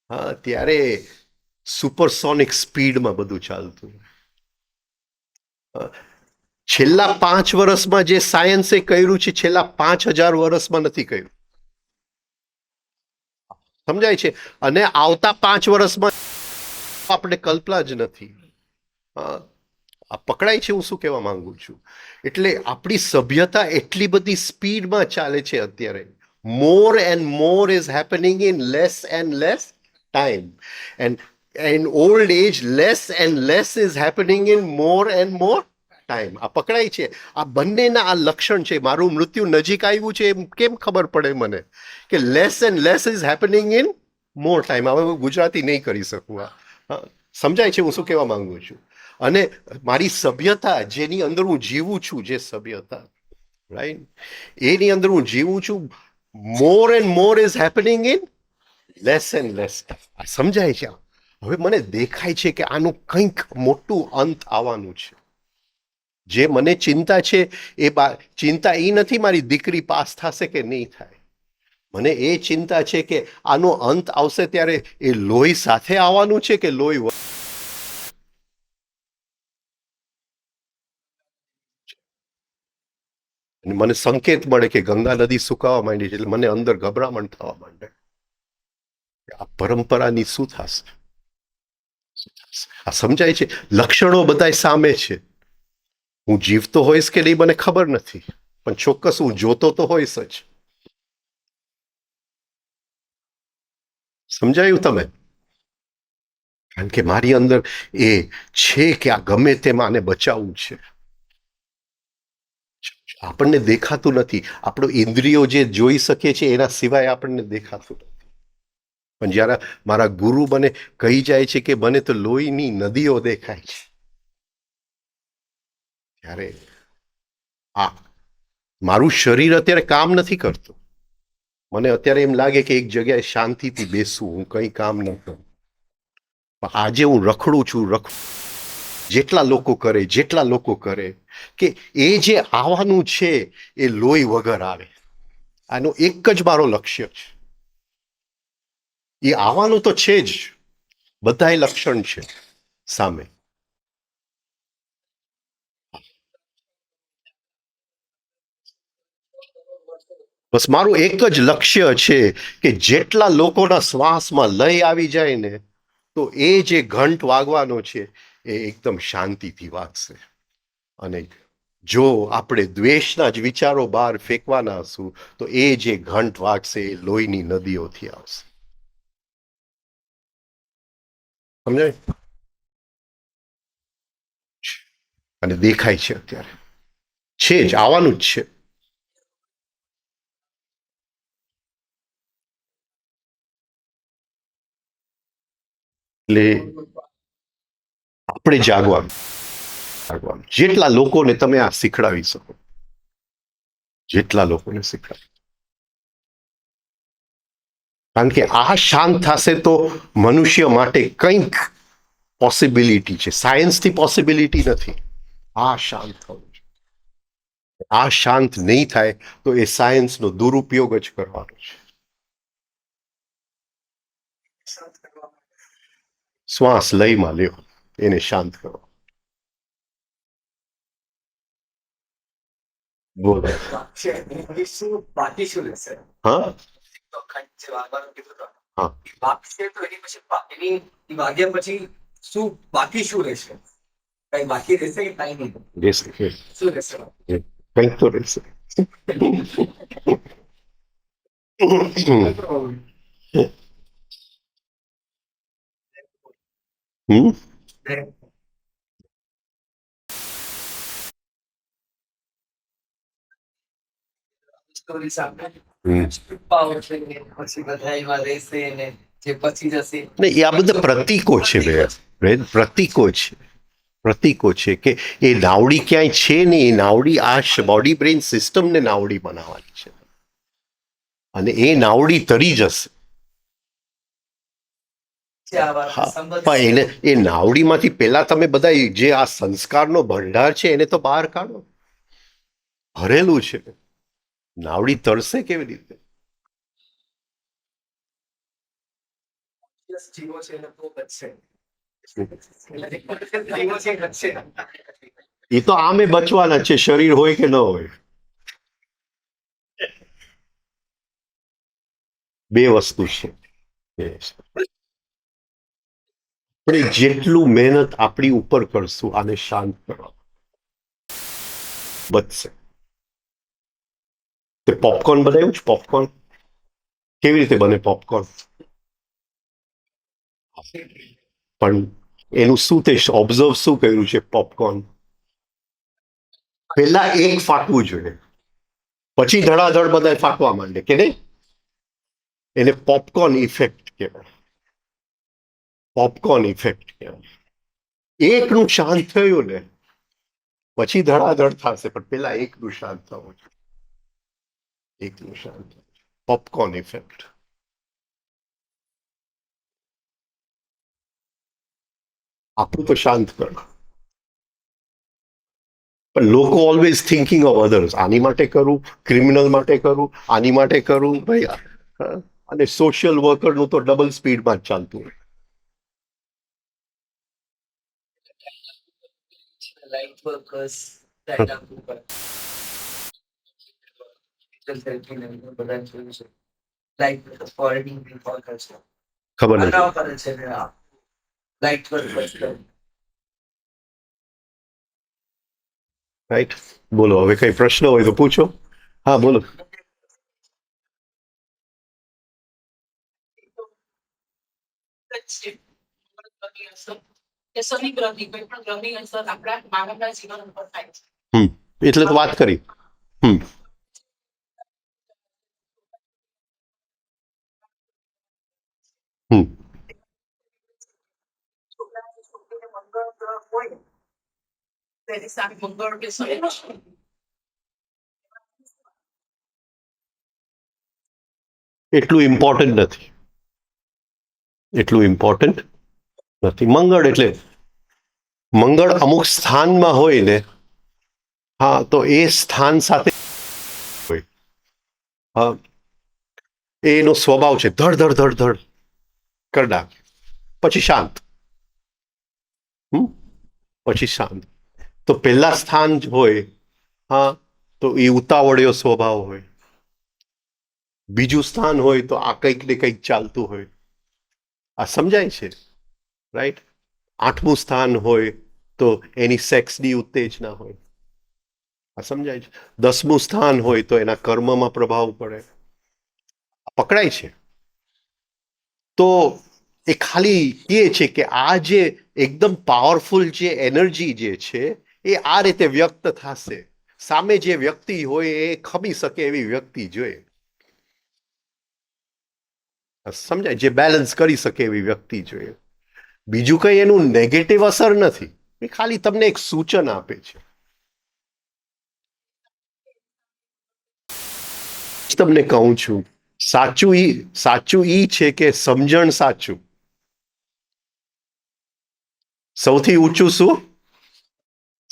હા, ત્યારે સુપરસોનિક સ્પીડમાં બધું ચાલતું હોય. છેલ્લા 5 વર્ષમાં જે સાયન્સે કર્યું છે, છેલ્લા 5000 વર્ષમાં નથી કર્યું. સમજાય છે? અને આવતા 5 વર્ષમાં આપણે કલ્પના જ નથી. આ પકડાય છે હું શું કહેવા માંગુ છું? એટલે આપણી સભ્યતા એટલી બધી સ્પીડમાં ચાલે છે અત્યારે. More and more is happening in less and less time, and in old age less and less is happening in more and more time. આ પકડાય છે? આ બંનેના આ લક્ષણ છે. મારું મૃત્યુ નજીક આવ્યું છે એમ કેમ ખબર પડે મને કે less and less is happening in more time? હવે હું ગુજરાતી નહીં કરી શકું. સમજાય છે હું શું કહેવા માંગુ છું? અને મારી સભ્યતા જેની અંદર હું જીવું છું, જે સભ્યતા, રાઈટ, એની અંદર હું જીવું છું, more and more is happening in less and less. સમજાય છે? હવે મને દેખાય છે કે આનું કંઈક મોટું અંત આવવાનું છે. જે મને ચિંતા છે એ ચિંતા એ નથી મારી દીકરી પાસ થશે કે નહીં થાય. મને એ ચિંતા છે કે આનો અંત આવશે ત્યારે એ લોહી સાથે આવવાનું છે કે લોહી અને મને સંકેત મળે કે ગંગા નદી સુકાવા માંડી છે એટલે મને અંદર ગભરામણ થવા માંડે. આ પરંપરાની શું થશે? આ સમજાય છે? લક્ષણો બધા સામે છે. હું જીવતો હોઈશ કે નહીં મને ખબર નથી, પણ ચોક્કસ હું જોતો તો હોઈશ જ. સમજાયું તમે? કારણ કે મારી અંદર એ છે કે આ ગમે તેમ આને બચાવવું છે. આપણને દેખાતું નથી. આપણો ઇન્દ્રિયો જે જોઈ શકે છે એના સિવાય આપણને દેખાતું નથી. પણ જ્યારે મારા ગુરુ મને કહી જાય છે કે મને તો લોહીની નદીઓ દેખાય છે, ત્યારે આ મારું શરીર અત્યારે કામ નથી કરતું. મને અત્યારે એમ લાગે કે એક જગ્યાએ શાંતિથી બેસું, હું કંઈ કામ ન કરું. આજે હું રખડું છું. જેટલા લોકો કરે કે એ જે આવવાનું છે એ લોહી વગર આવે. આનો એક જ મારો લક્ષ્ય છે. એ આવવાનું તો છે જ, બધાય લક્ષણ છે સામે. બસ મારું એક જ લક્ષ્ય છે કે જેટલા લોકોના શ્વાસમાં લય આવી જાય ને, તો એ જે ઘંટ વાગવાનો છે એ એકદમ શાંતિથી વાગશે. અને જો આપણે દ્વેષના જ વિચારો બહાર ફેંકવાના હશું તો એ જે ઘંટ વાગશે એ લોહીની નદીઓથી આવશે. સમજાય? અને દેખાય છે અત્યારે, છે જ, આવવાનું જ છે. એટલે આપણે જાગવાનું. જેટલા લોકોને તમે આ શીખડાવી શકો, જેટલા લોકોને શીખડાવી. કારણ કે આ શાંત થશે તો મનુષ્ય માટે કંઈક પોસિબિલિટી છે. સાયન્સથી પોસિબિલિટી નથી. આ શાંત થવું છે. આ શાંત નહીં થાય તો એ સાયન્સનો દુરુપયોગ જ કરવાનો છે. શ્વાસ લયમાં લ્યો, એને શાંત કરો. બોલો. બાકી શું લેશે? હા, હા. વાગશે તો એની પછી એની વાગ્યા પછી શું બાકી શું રહેશે? કઈ બાકી રહેશે કે કઈ નહીં? રહેશે. શું રહેશે? કંઈક તો રહેશે. સ્ટોરી સામે પાવર છે ને પછી બધા એમાં રહેશે ને જે પછી જશે. ને એ આ બધા પ્રતીકો છે બેન, પ્રતીકો છે. પ્રતીકો છે કે એ નાવડી ક્યાંય છે ને, એ નાવડી આ બોડી બ્રેઇન સિસ્ટમને નાવડી બનાવવાની છે. અને એ નાવડી તરી જશે. પણ એને એ નાવડીમાંથી પેલા તમે બધા જે આ સંસ્કારનો ભંડાર છે એને તો બહાર કાઢો. ભરેલું છે. નાવડી તરશે કેવી રીતે? જીવો છે એને તો બચશે. એ તો આમે બચવાના છે, શરીર હોય કે ન હોય. બે વસ્તુ છે. આપણે જેટલું મહેનત આપણી ઉપર કરશું આને શાંત કરવા, બચશે. તે પોપકોર્ન બનાવ્યું છે. પોપકોર્ન કેવી રીતે બને? પોપકોર્ન પણ એનું શું તે ઓબ્ઝર્વ શું કર્યું છે? પોપકોર્ન પેલા એક ફાટવું જોઈએ, પછી ધડાધડ બધા ફાટવા માંડે કે નહીં? એને પોપકોર્ન ઇફેક્ટ કહેવાય. પોપકોર્ન ઇફેક્ટ કહેવાય. એકનું શાંત થયું ને પછી ધડાધડ થશે, પણ પેલા એકનું શાંત થવું જોઈએ. એકનું શાંત. Popcorn effect. આપણું તો શાંત કરો. પણ લોકો ઓલવેઝ થિંકિંગ ઓફ અધર્સ. આની માટે કરું, ક્રિમિનલ માટે કરું, આની માટે કરું. ભાઈ હા? અને સોશિયલ વર્કરનું તો ડબલ સ્પીડમાં જ ચાલતું હોય. લાઇટ વર્કર્સ બધા જોયું છે. લાઇટ વર્કર્સ ફોરેનિંગ વર્કર્સ ખબર નથી. બનાવ કરે છે ને આ લાઇટ વર્કર્સ રાઈટ. બોલો, હવે કઈ પ્રશ્ન હોય તો પૂછો. હા બોલો. શનિ ગ્રહની કોઈ પણ ગ્રહની અસર આપણા માનવના જીવન ઉપર થાય છે. એટલે તો વાત કરી. મંગળ ગ્રહ હોય તેની સામે મંગળ કે શનિ એટલું ઇમ્પોર્ટન્ટ નથી. મંગળ એટલે મંગળ અમુક સ્થાનમાં હોય ને, હા, તો એ સ્થાન સાથે હોય. હા, એનો સ્વભાવ છે ધડ ધડ ધડ ધડ કરી નાખે, પછી શાંત. પછી શાંત. તો પહેલા સ્થાન જ હોય, હા, તો એ ઉતાવળિયો સ્વભાવ હોય. બીજું સ્થાન હોય તો આ કંઈક ને કંઈક ચાલતું હોય. આ સમજાય છે, રાઈટ? 8મું સ્થાન હોય તો એની સેક્સની ઉત્તેજના હોય. આ સમજાય છે. 10મું સ્થાન હોય તો એના કર્મમાં પ્રભાવ પડે. પકડાય છે. તો એ ખાલી એ છે કે આ જે એકદમ પાવરફુલ જે એનર્જી જે છે એ આ રીતે વ્યક્ત થશે. સામે જે વ્યક્તિ હોય એ ખમી શકે એવી વ્યક્તિ જોઈએ. સમજાય? જે બેલેન્સ કરી શકે એવી વ્યક્તિ જોઈએ. બીજું કઈ એનું નેગેટિવ અસર નથી. એ ખાલી તમને એક સૂચન આપે છે. તમને કહું છું, સાચું ઈ છે કે સમજણ સાચું. સૌથી ઊંચું શું?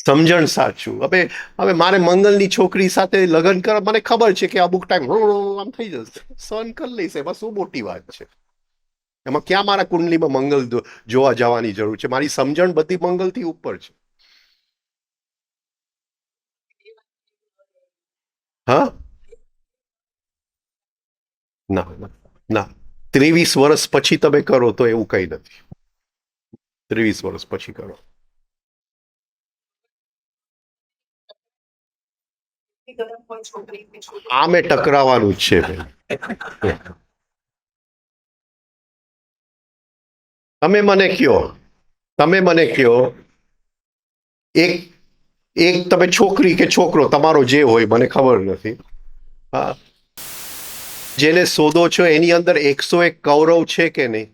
સમજણ સાચું. હવે મારે મંગલની છોકરી સાથે લગ્ન કરવા, મને ખબર છે કે અમુક ટાઈમ આમ થઈ જશે, સહન કરી લઈશ. એમાં શું મોટી વાત છે? એમાં ક્યાં મારા કુંડલીમાં મંગલ જોવા જવાની જરૂર છે? મારી સમજણ બધી મંગલથી ઉપર છે. હા, ના 23 વર્ષ પછી તમે કરો તો એવું કઈ નથી. 23 વર્ષ પછી કરો. આમે ટકરાવાનું જ છે. તમે મને કયો એક તમે છોકરી કે છોકરો, તમારો જે હોય, મને ખબર નથી, હા, જેને શોધો છો એની અંદર 101 કૌરવ છે કે નહીં?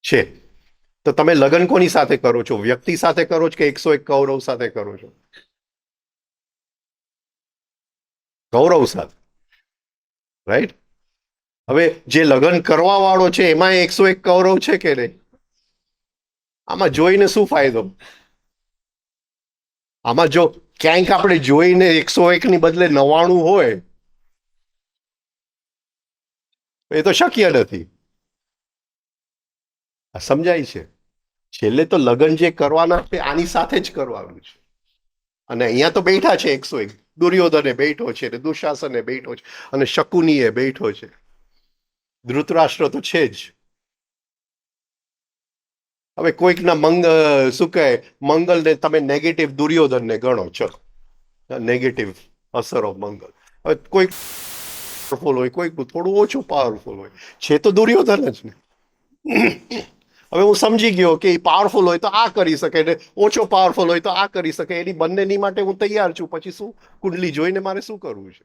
છે. તો તમે લગ્ન કોની સાથે કરો છો? વ્યક્તિ સાથે કરો છો કે 101 કૌરવ સાથે કરો છો? કૌરવ સાથે, રાઈટ? હવે જે લગ્ન કરવા વાળો છે એમાં 101 કૌરવ છે કે નહીં? આમાં જોઈને શું ફાયદો? આમાં જો ક્યાંક આપણે જોઈને 101 ની બદલે 99 હોય, એ તો શક્ય નથી. સમજાય છે? છેલ્લે તો લગ્ન જે કરવાના છે આની સાથે જ કરવાનું છે. અને અહીંયા તો બેઠા છે 101. દુર્યોધને બેઠો છે, ને દુશાસને બેઠો છે, અને શકુનીએ બેઠો છે. ધૃતરાષ્ટ્ર તો છે જ. હવે કોઈકના શું કહે, મંગલને તમે નેગેટિવ દુર્યોધનને ગણો છો, નેગેટિવ અસર ઓફ મંગલ. હવે કોઈ પાવરફુલ હોય, કોઈ થોડું ઓછું પાવરફુલ હોય, છે તો દુર્યોધન જ ને. હવે હું સમજી ગયો કે એ પાવરફુલ હોય તો આ કરી શકે, ને ઓછો પાવરફુલ હોય તો આ કરી શકે. એની બંનેની માટે હું તૈયાર છું. પછી શું? કુંડલી જોઈને મારે શું કરવું છે?